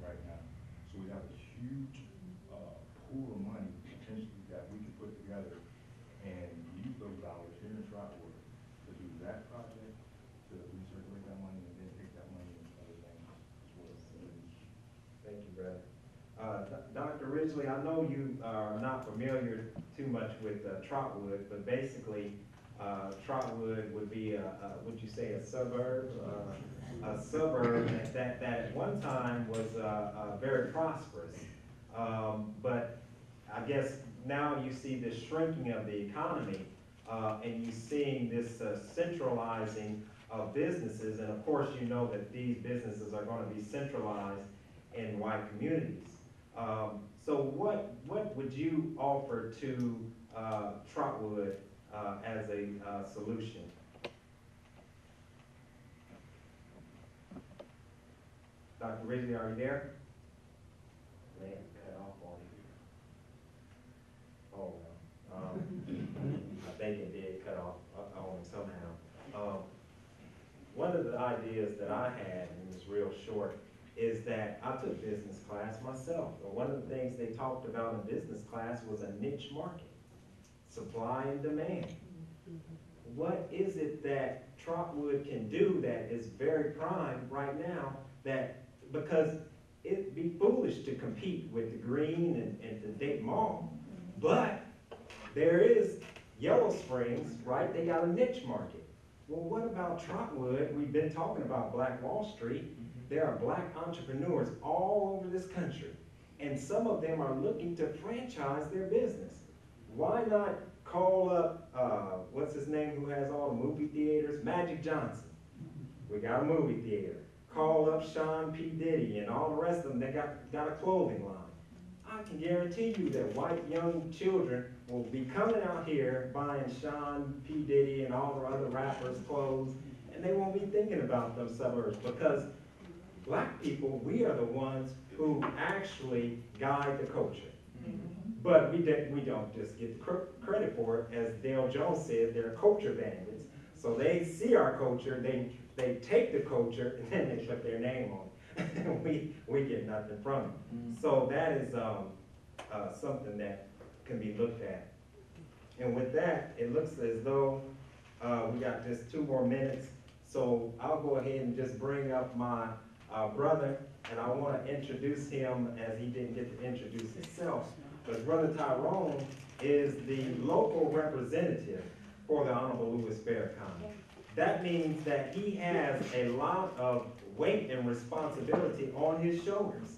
right now. So we have a huge pool of money potentially that we can put together and use those dollars here in Trotwood to do that project, to recirculate that money, and then take that money into other things as well. Thank you, brother. Dr. Ridgely, I know you are not familiar too much with Trotwood, but basically, Trotwood would be would you say a suburb? A suburb that at one time was very prosperous. But I guess now you see this shrinking of the economy, and you're seeing this centralizing of businesses, and of course you know that these businesses are going to be centralized in white communities. So what would you offer to Trotwood as a solution? Dr. Ridgely, are you there? Man, cut off on you. Oh, well. I think it did cut off on One of the ideas that I had, and it was real short, is that I took business class myself. And one of the things they talked about in business class was a niche market, supply and demand. What is it that Trotwood can do that is very prime right now, that, because it'd be foolish to compete with the Green and the Dayton Mall, but there is Yellow Springs, right? They got a niche market. Well, what about Trotwood? We've been talking about Black Wall Street. There are Black entrepreneurs all over this country, and some of them are looking to franchise their business. Why not call up, what's his name who has all the movie theaters? Magic Johnson. We got a movie theater. Call up Sean P. Diddy and all the rest of them. They got a clothing line. I can guarantee you that white young children will be coming out here buying Sean P. Diddy and all the other rappers' clothes, and they won't be thinking about them suburbs, because Black people, we are the ones who actually guide the culture. But we don't just get the credit for it. As Dale Jones said, they're culture bandits. So they see our culture, they take the culture, and then they put their name on it. we get nothing from it. So that is something that can be looked at. And with that, it looks as though we got just 2 more minutes. So I'll go ahead and just bring up my brother, and I want to introduce him as he didn't get to introduce himself. But Brother Tyrone is the local representative for the Honorable Louis Farrakhan. That means that he has a lot of weight and responsibility on his shoulders.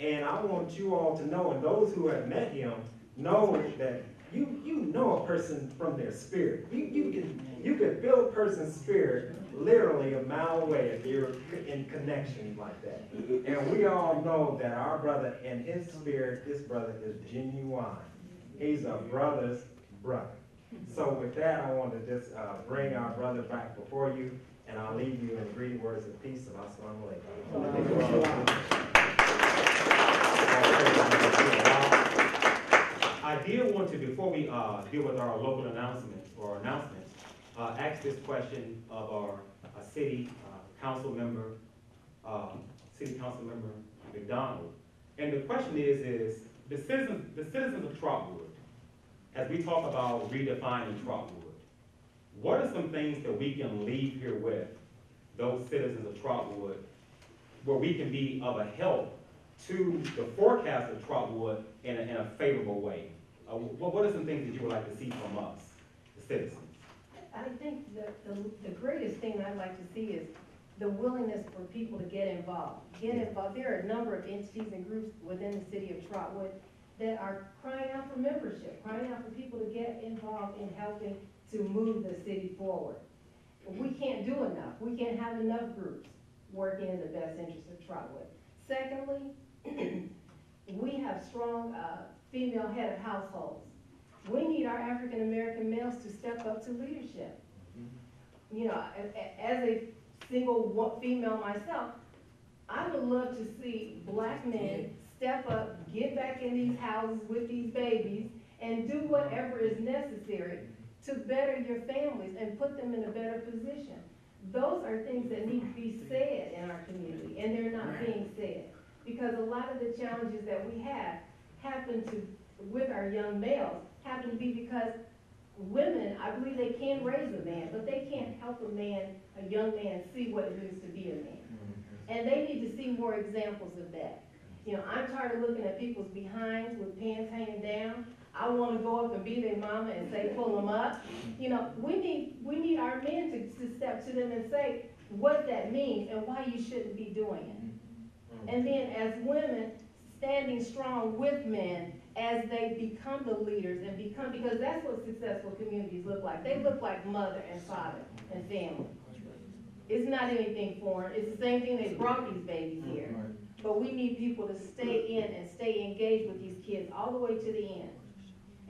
And I want you all to know, and those who have met him, know that you know a person from their spirit. You can feel a person's spirit literally a mile away if you're in connection like that. And we all know that our brother and his spirit, this brother is genuine. He's a brother's brother. So with that, I want to just bring our brother back before you, and I'll leave you in greeting words of peace. And assalamu alaikum. I did want to, before we deal with our local announcements, ask this question of our city council member McDonald. And the question is the citizens of Trotwood, as we talk about redefining Trotwood, what are some things that we can leave here with those citizens of Trotwood where we can be of a help to the forecast of Trotwood in a favorable way? What are some things that you would like to see from us, the citizens? I think the greatest thing I'd like to see is the willingness for people to get involved. There are a number of entities and groups within the city of Trotwood that are crying out for membership, crying out for people to get involved in helping to move the city forward. We can't do enough. We can't have enough groups working in the best interest of Trotwood. Secondly, we have strong female head of households. We need our African American males to step up to leadership. You know, as a single female myself, I would love to see Black men step up, get back in these houses with these babies, and do whatever is necessary to better your families and put them in a better position. Those are things that need to be said in our community, and they're not being said. Because a lot of the challenges that we have with our young males happen to be because women, I believe they can raise a man, but they can't help a young man see what it means to be a man. And they need to see more examples of that. You know, I'm tired of looking at people's behinds with pants hanging down. I want to go up and be their mama and say, pull them up. You know, we need our men to step to them and say what that means and why you shouldn't be doing it. And then as women, standing strong with men as they become the leaders and because that's what successful communities look like. They look like mother and father and family. It's not anything foreign. It's the same thing they brought these babies here. But we need people to stay in and stay engaged with these kids all the way to the end.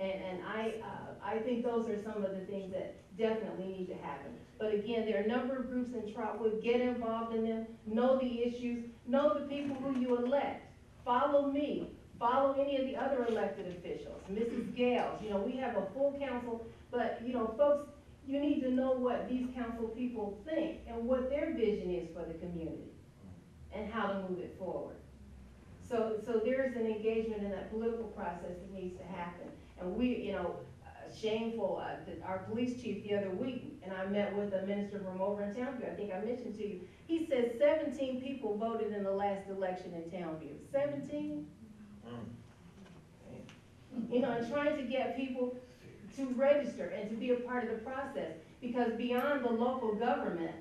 And I think those are some of the things that definitely need to happen. But again, there are a number of groups in Trotwood. Get involved in them. Know the issues. Know the people who you elect. Follow me. Follow any of the other elected officials. Mrs. Gales. You know, we have a full council. But, you know, folks, You need to know what these council people think and what their vision is for the community and how to move it forward. So there's an engagement in that political process that needs to happen. And we, you know, shameful, our police chief the other week, and I met with a minister from over in Townview, I think I mentioned to you, he said 17 people voted in the last election in Townview. 17? You know, and trying to get people to register and to be a part of the process. Because beyond the local government,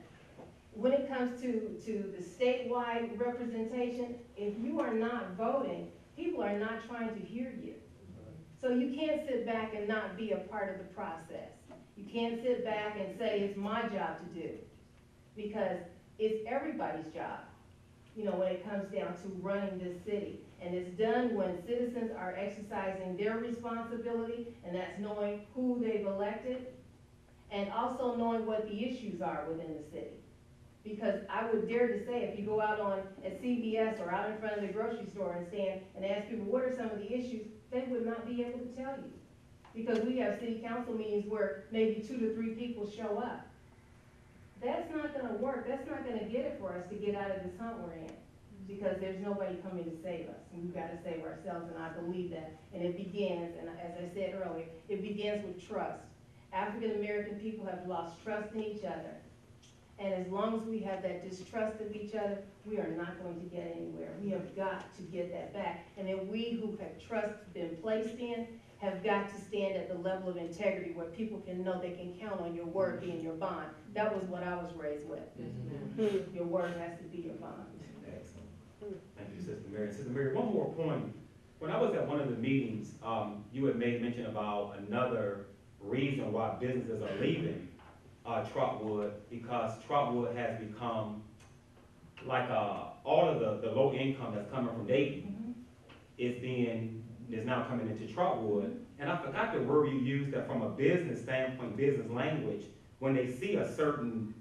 when it comes to the statewide representation, if you are not voting, people are not trying to hear you. So you can't sit back and not be a part of the process. You can't sit back and say, it's my job to do. Because it's everybody's job, you know, when it comes down to running this city. And it's done when citizens are exercising their responsibility, and that's knowing who they've elected, and also knowing what the issues are within the city. Because I would dare to say, if you go out at CVS or out in front of the grocery store and stand and ask people, what are some of the issues, they would not be able to tell you. Because we have city council meetings where maybe 2 to 3 people show up. That's not gonna work. That's not gonna get it for us to get out of this hump we're in. Because there's nobody coming to save us. And we've got to save ourselves, and I believe that. And it begins, and as I said earlier, it begins with trust. African American people have lost trust in each other. And as long as we have that distrust of each other, we are not going to get anywhere. We have got to get that back. And then we who have trust been placed in have got to stand at the level of integrity where people can know they can count on your word being your bond. That was what I was raised with. Your word has to be your bond. Excellent. Thank you, Sister Mary. Sister Mary, one more point. When I was at one of the meetings, you had made mention about another reason why businesses are leaving Trotwood, because Trotwood has become like all of the low income that's coming from Dayton is now coming into Trotwood. And I forgot the word you used, that from a business standpoint, business language, when they see a certain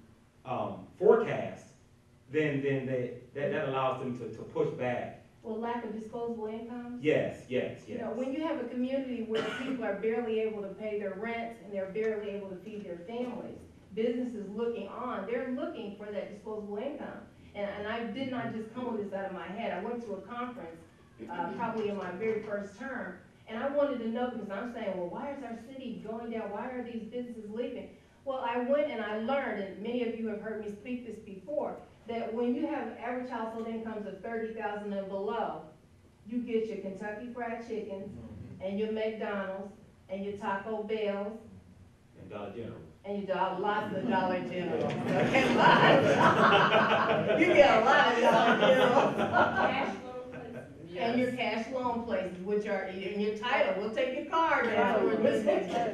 forecast, then that allows them to push back. Well, lack of disposable income? Yes. You know, when you have a community where people are barely able to pay their rent and they're barely able to feed their families, businesses looking on, they're looking for that disposable income. And I did not just come with this out of my head. I went to a conference probably in my very first term, and I wanted to know, because I'm saying, well, why is our city going down? Why are these businesses leaving? Well, I went and I learned, and many of you have heard me speak this before, that when you have average household incomes of $30,000 and below, you get your Kentucky Fried Chickens and your McDonald's and your Taco Bells And Dollar General. and your lots of Dollar Generals. Okay, lots. You get a lot of Dollar Generals. Cash flow places. And your cash loan places, which are in your title. We'll take your card afterwards.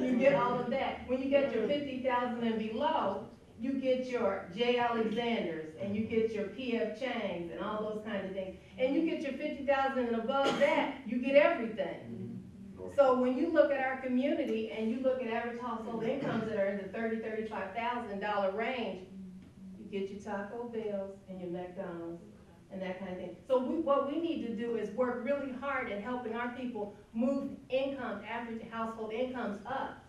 You get all of that. When you get your $50,000 and below, you get your J. Alexander's and you get your P.F. Chang's and all those kinds of things. And you get your $50,000 and above that, you get everything. So when you look at our community and you look at average household incomes that are in the $30,000, $35,000 range, you get your Taco Bells and your McDonald's and that kind of thing. So what we need to do is work really hard at helping our people move income, average household incomes up.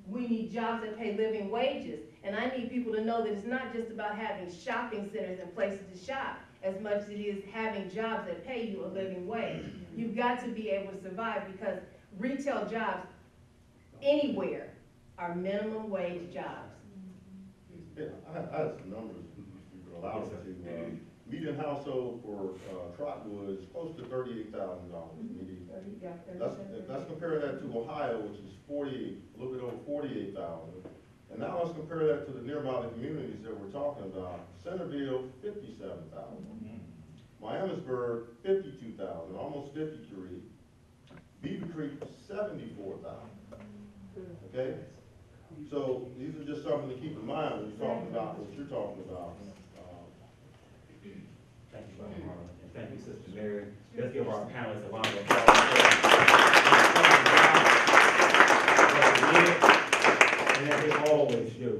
We need jobs that pay living wages. And I need people to know that it's not just about having shopping centers and places to shop as much as it is having jobs that pay you a living wage. You've got to be able to survive, because retail jobs anywhere are minimum wage jobs. Yeah, I had some numbers, if you could allow us to. Median household for Trotwood is close to $38,000 median. Let's compare that to Ohio, which is a little bit over 48,000. And now let's compare that to the nearby communities that we're talking about. Centerville, 57,000. Miamisburg, 52,000, almost 53. Beaver Creek, 74,000. Okay? So these are just something to keep in mind when you're talking about what you're talking about. Thank you, Brother Marlon, and thank you, Sister Mary. Let's give our panelists a round of applause. And as they always do.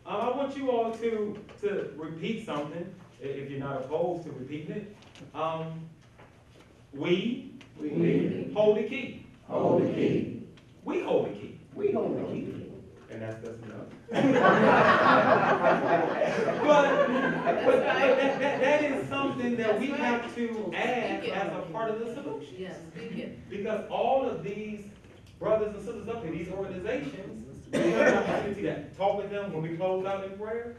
I want you all to repeat something, if you're not opposed to repeating it. We hold the key. Hold the key. We hold the key. We hold the key. and that's enough. but that is something that we have to add as a part of the solution. Yes, speak it. Because all of these brothers and sisters up in these organizations, we have an opportunity to talk with them when we close out in prayer.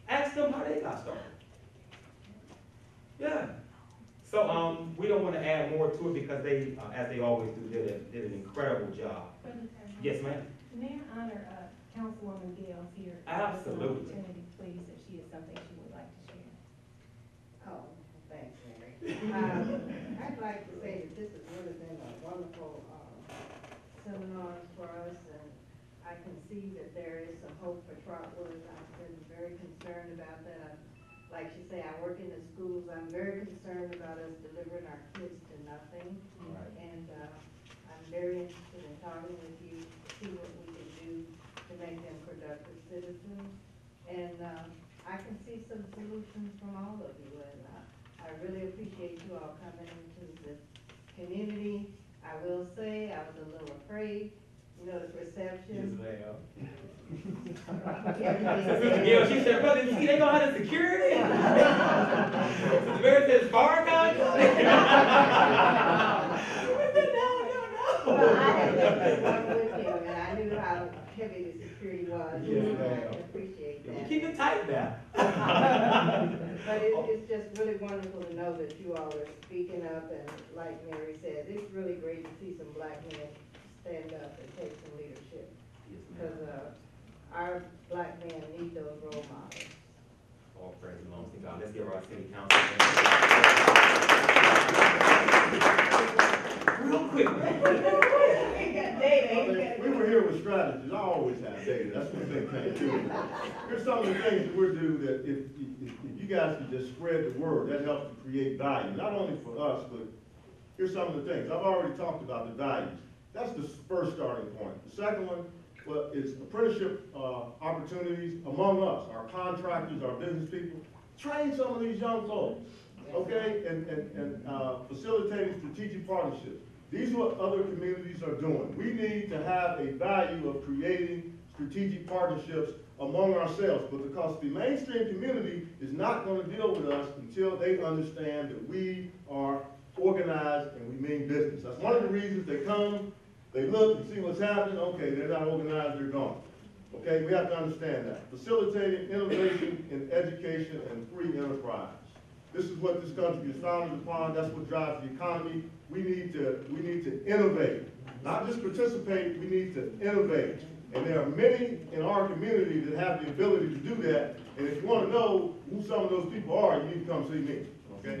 Ask them how they got started. Yeah. So we don't want to add more to it because they, as they always do, did an incredible job. Yes, ma'am. May I honor Councilwoman Gales here? Absolutely. Opportunity, please, if she has something she would like to share. Oh, thanks, Mary. I'd like to say that this has really been a wonderful seminar for us, and I can see that there is some hope for Trotwood. I've been very concerned about that. Like you say, I work in the schools. I'm very concerned about us delivering our kids to nothing. Right. And I'm very interested in talking with you to see what we can do to make them productive citizens. And I can see some solutions from all of you. And I really appreciate you all coming into the community. I will say I was a little afraid, you know, the perception. Yes, ma'am. Everything Yeah, she said, brother, you see, they gonna have the security. The Mary says, Farrakhan. Well, I had been one with him, and I knew how heavy the security was. Yes, and I ma'am. appreciate You that. keep it tight now. But it's just really wonderful to know that you all are speaking up, and like Mary said, it's really great to see some black men stand up and take some leadership. Because our black men need those role models. All praise belongs to God. Let's give our city council. Real quick. We were here with strategies. I always have data. That's one big thing too. Here's some of the things that we're doing that if you guys could just spread the word, that helps to create value. Not only for us, but here's some of the things. I've already talked about the values. That's the first starting point. The second one, well, is apprenticeship opportunities among us, our contractors, our business people. Train some of these young folks, okay? And facilitating strategic partnerships. These are what other communities are doing. We need to have a value of creating strategic partnerships among ourselves, but because the mainstream community is not going to deal with us until they understand that we are organized and we mean business. That's one of the reasons they come, they look and see what's happening. Okay, they're not organized, they're gone. Okay, we have to understand that. Facilitating innovation in education and free enterprise. This is what this country is founded upon. That's what drives the economy. We need to innovate, not just participate. We need to innovate, and there are many in our community that have the ability to do that. And if you want to know who some of those people are, you need to come see me. Okay.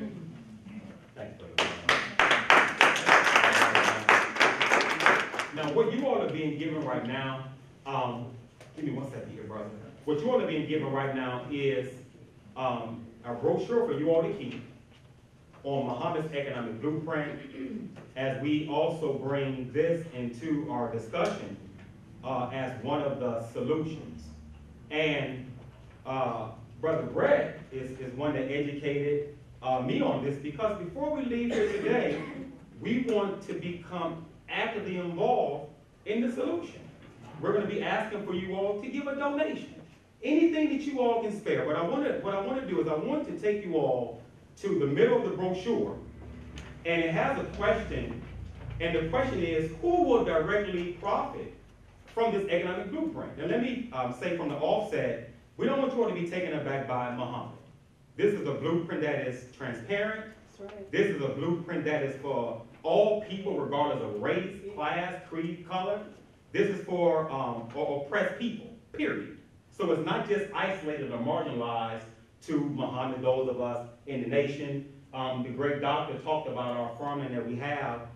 Thanks, brother. Now, what you all are being given right now, give me 1 second here, brother. What you all are being given right now is a brochure for you all to keep on Muhammad's economic blueprint, as we also bring this into our discussion as one of the solutions. And Brother Brett is one that educated me on this, because before we leave here today, we want to become actively involved in the solution. We're going to be asking for you all to give a donation. Anything that you all can spare. But what I want to do is I want to take you all to the middle of the brochure, and it has a question, and the question is, who will directly profit from this economic blueprint? Now let me say from the offset, we don't want you all to be taken aback by Muhammad. This is a blueprint that is transparent. That's right. This is a blueprint that is for all people, regardless of race, class, creed, color. This is for oppressed people, period. So it's not just isolated or marginalized to Muhammad, those of us in the nation. The great doctor talked about our farming that we have.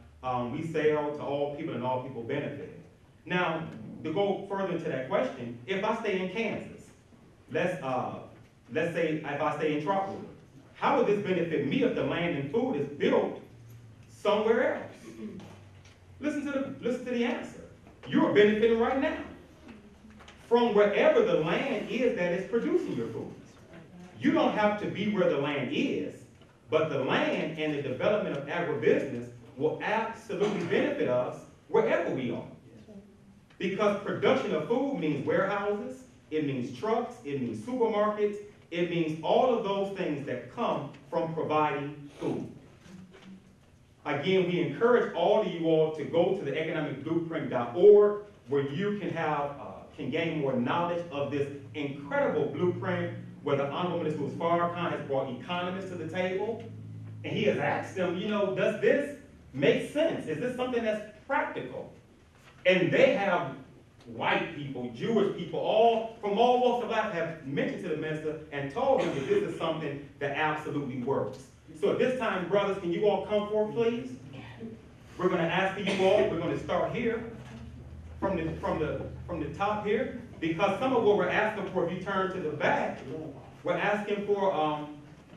We sell to all people and all people benefit. Now, to go further into that question, if I stay in Kansas, let's say if I stay in Trotwood, how would this benefit me if the land and food is built somewhere else? Listen to the answer. You're benefiting right now from wherever the land is that is producing your food. You don't have to be where the land is, but the land and the development of agribusiness will absolutely benefit us wherever we are. Because production of food means warehouses, it means trucks, it means supermarkets, it means all of those things that come from providing food. Again, we encourage all of you all to go to the economicblueprint.org where you can gain more knowledge of this incredible blueprint where the Honorable Minister Farrakhan has brought economists to the table. And he has asked them, does this make sense? Is this something that's practical? And they have white people, Jewish people, all from all walks of life have mentioned to the minister and told him that this is something that absolutely works. So at this time, brothers, can you all come forward, please? We're going to ask for you all. We're going to start here from the top here, because some of what we're asking for, if you turn to the back, we're asking for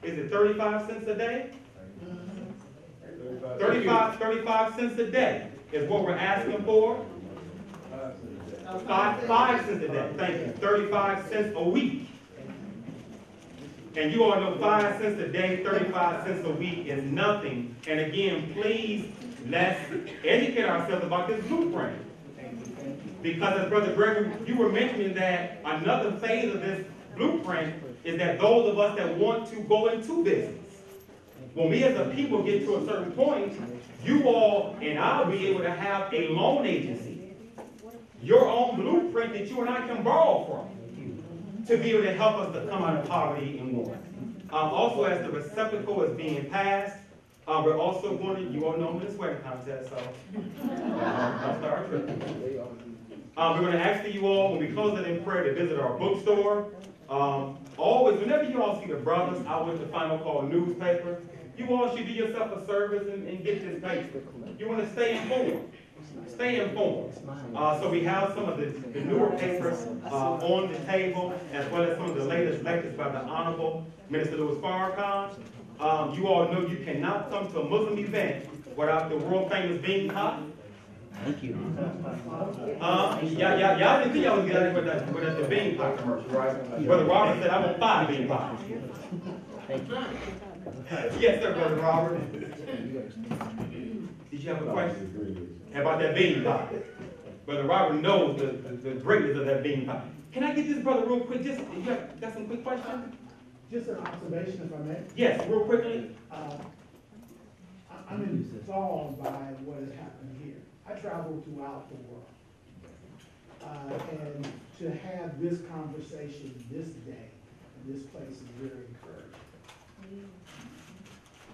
is it 35 cents a day? 35 cents a day is what we're asking for. 5 cents a day. Thank you. 35 cents a week. And you all know 5 cents a day, 35 cents a week is nothing. And again, please, let's educate ourselves about this blueprint. Because as Brother Gregory, you were mentioning that another phase of this blueprint is that those of us that want to go into business, when we as a people get to a certain point, you all and I'll be able to have a loan agency, your own blueprint that you and I can borrow from to be able to help us to come out of poverty and want. Also, as the receptacle is being passed, we're also going to, you all know me, the sweating contest, so I'll start tripping. We're going to ask you all, when we close it in prayer, to visit our bookstore. Always, whenever you all see the brothers out with the final call newspaper, you all should do yourself a service and get this paper. You want to stay informed. Stay informed. So we have some of the newer papers on the table, as well as some of the latest lectures by the Honorable Minister Louis Farrakhan. You all know you cannot come to a Muslim event without the world famous bean pot. Thank you. Y'all didn't think I was getting with the bean pot commercial, right? Brother Robert said, I want 5 bean pots. Thank you. Yes, sir, Brother Robert. Did you have a question? How about that bean pot? Brother Robert knows the greatness of that bean pot. Can I get this brother real quick? Just, you got some quick questions? Just an observation, if I may. Yes, real quickly. I'm enthralled by what is happening here. I travel throughout the world. And to have this conversation this day, in this place is very encouraging.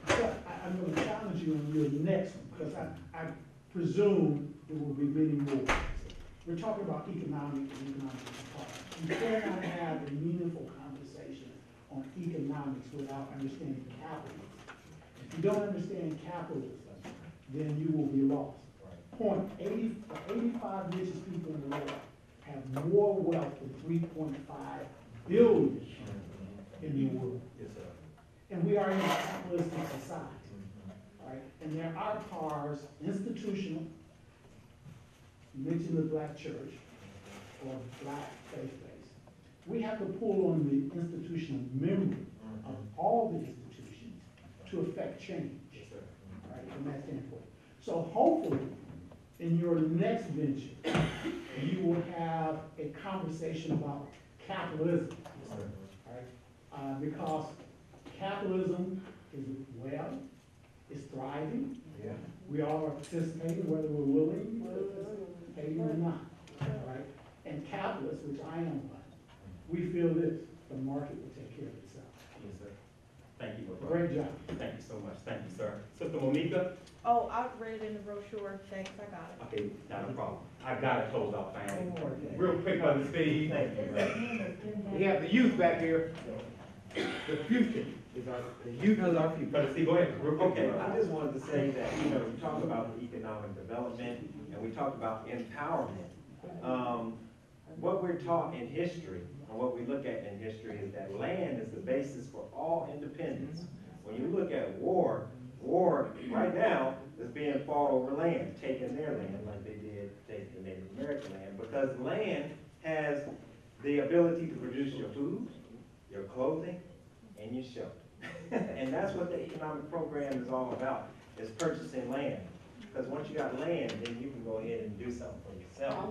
But I'm going to challenge you on your next one, because I presume there will be many more. We're talking about economic and economic empowerment. You cannot have a meaningful conversation on economics without understanding capitalism. If you don't understand capitalism, then you will be lost. Point, the 85 richest people in the world have more wealth than 3.5 billion in the world. Yes, sir. And we are in a capitalistic society. Right? And there are powers, institutional, you mentioned the black church or black faith-based. We have to pull on the institutional memory of all the institutions to affect change. Yes, sir. Right, from that standpoint. So hopefully, in your next venture, you will have a conversation about capitalism. Yes, sir. Right? Because capitalism is well, it's thriving. Yeah. We all are participating, whether we're willing to participate or not. All right? And capitalists, which I am one, we feel this: the market will take care of itself. Yes, sir. Thank you, brother. Great job. Thank you so much. Thank you, sir. Sister Monica? Oh, I read it in the brochure. Thanks, I got it. Okay, not a problem. I got to close out, family. Real quick, Brother Steve. We have the youth back here. The future is the youth is our future. Brother Steve, go ahead. Real quick. Okay, I just wanted to say that, we talk about economic development and we talk about empowerment. What we're taught in history, and what we look at in history, is that land is the basis for all independence. When you look at war right now is being fought over land, taking their land like they did take the Native American land, because land has the ability to produce your food, your clothing, and your shelter. And that's what the economic program is all about, is purchasing land. Because once you got land, then you can go ahead and do something for yourself.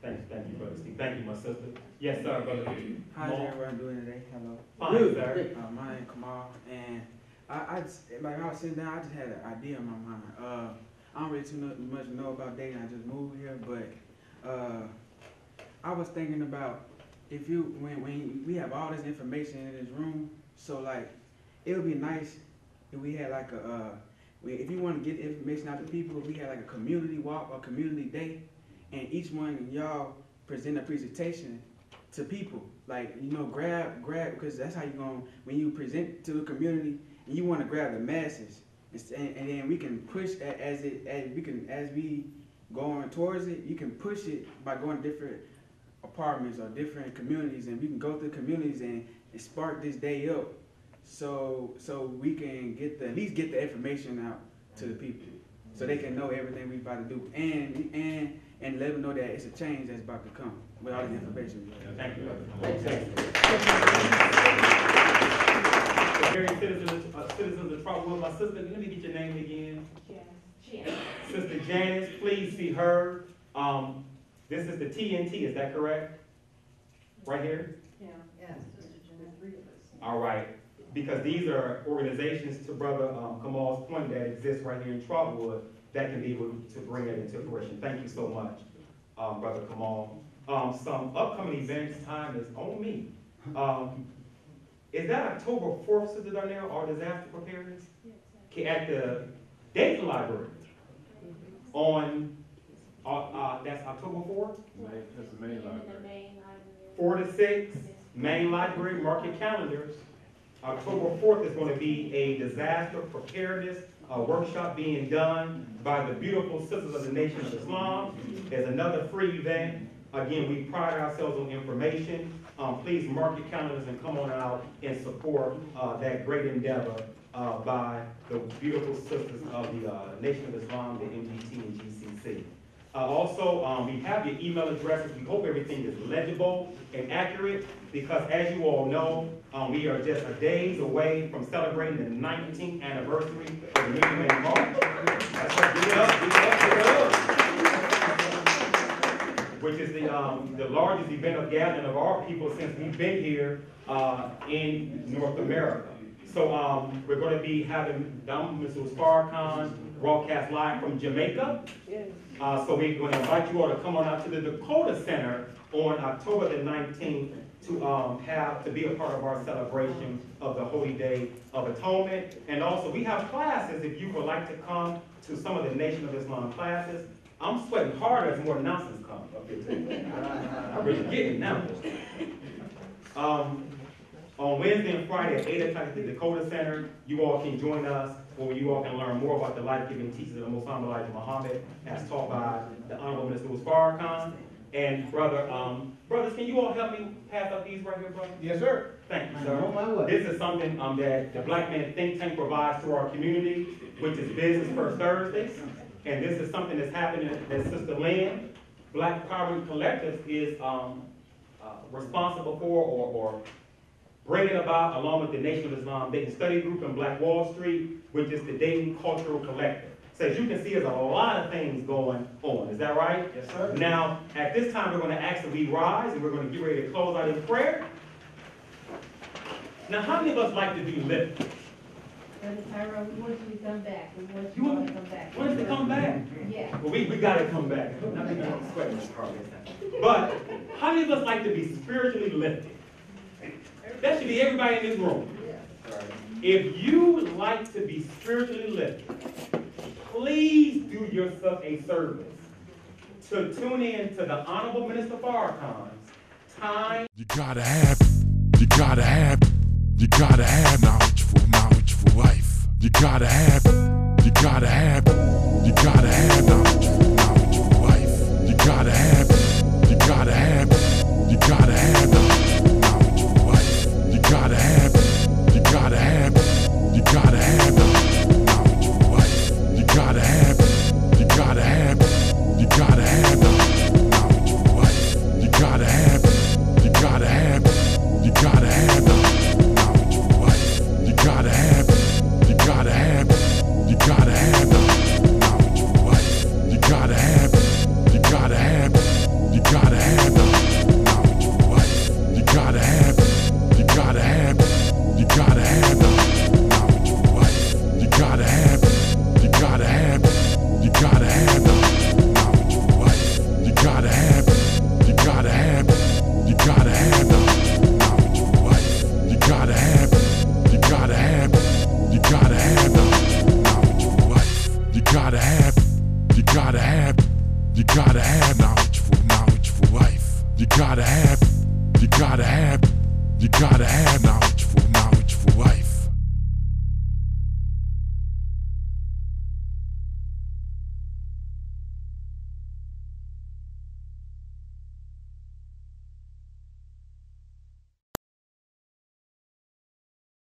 Thank you, Brother Steve. Thank you, my sister. Yes, sir, Brother. How's everyone doing today? Hello. Fine, Good, sir. great. My name is Kamal, and I just, like I was sitting down, I just had an idea in my mind. I don't really too much know about Dayton. I just moved here, but I was thinking about if you, when we have all this information in this room, so like it would be nice if we had like if you want to get the information out to people, if we had like a community walk or community day, and each one of y'all present a presentation to people. Like, you know, grab, because that's how you're going, when you present to the community, and you want to grab the masses, and then we can push as we go on towards it, you can push it by going to different apartments or different communities, and we can go through communities and spark this day up, so we can at least get the information out to the people, so they can know everything we about to do, and let them know that it's a change that's about to come with all this information. Thank you. Very citizens of Trotwood, my sister, let me get your name again. Janice. Sister Janice, please see her. This is the TNT, is that correct? Right here? Yeah. Yes. All right, because these are organizations, to Brother Kamal's point, that exist right here in Trotwood that can be able to bring it into fruition. Thank you so much, Brother Kamal. Some upcoming events, time is on me. Is that October 4th, Sister Darnell, or disaster preparedness? At the Dayton Library on, that's October 4th? That's the main library. 4 to 6, main library, mark your calendars. October 4th is going to be a disaster preparedness workshop being done by the beautiful Sisters of the Nation of Islam. There's another free event. Again, we pride ourselves on information. Please mark your calendars and come on out and support that great endeavor by the beautiful Sisters of the Nation of Islam, the MGT and GCC. Also, we have your email addresses. We hope everything is legible and accurate, because as you all know, we are just a days away from celebrating the 19th anniversary of the Million Man March. That's right, give it up, give it up. Which is the largest event of gathering of our people since we've been here in North America. So we're going to be having Mrs. Farrakhan broadcast live from Jamaica. So we're going to invite you all to come on out to the Dakota Center on October the 19th to be a part of our celebration of the Holy Day of Atonement. And also we have classes if you would like to come to some of the Nation of Islam classes. I'm sweating hard as more announcements come up here too. I'm really getting now. On Wednesday and Friday at 8 o'clock at the Dakota Center, you all can join us where you all can learn more about the life-giving teachings of the Muslim Elijah Muhammad as taught by the Honorable Minister Farrakhan. And brothers, can you all help me pass up these right here, brother? Yes, sir. Thank you, sir. This is something that the Black Man Think Tank provides to our community, which is Business First Thursdays. And this is something that's happening that Sister Lynn, Black Power Collective, is responsible for or bringing about, along with the Nation of Islam Dayton Study Group and Black Wall Street, which is the Dayton Cultural Collective. So as you can see, there's a lot of things going on. Is that right? Yes, sir. Now, at this time, we're going to ask that we rise, and we're going to get ready to close out in prayer. Now, how many of us like to do lifting? Brother Tyrone, we want you to come back. We want you all to come back. Want us to come back? Yeah. Well, we got to come back. Nothing else sweating this part this time. But how many of us like to be spiritually lifted? That should be everybody in this room. If you would like to be spiritually lifted, please do yourself a service to tune in to the Honorable Minister Farrakhan's time. You gotta have knowledgeable wife. You gotta have knowledgeable wife. You gotta have knowledgeable wife. You gotta have knowledgeable wife. You gotta have knowledgeable wife. You gotta have knowledgeable wife. You gotta have You gotta have knowledge for life. You gotta have knowledge.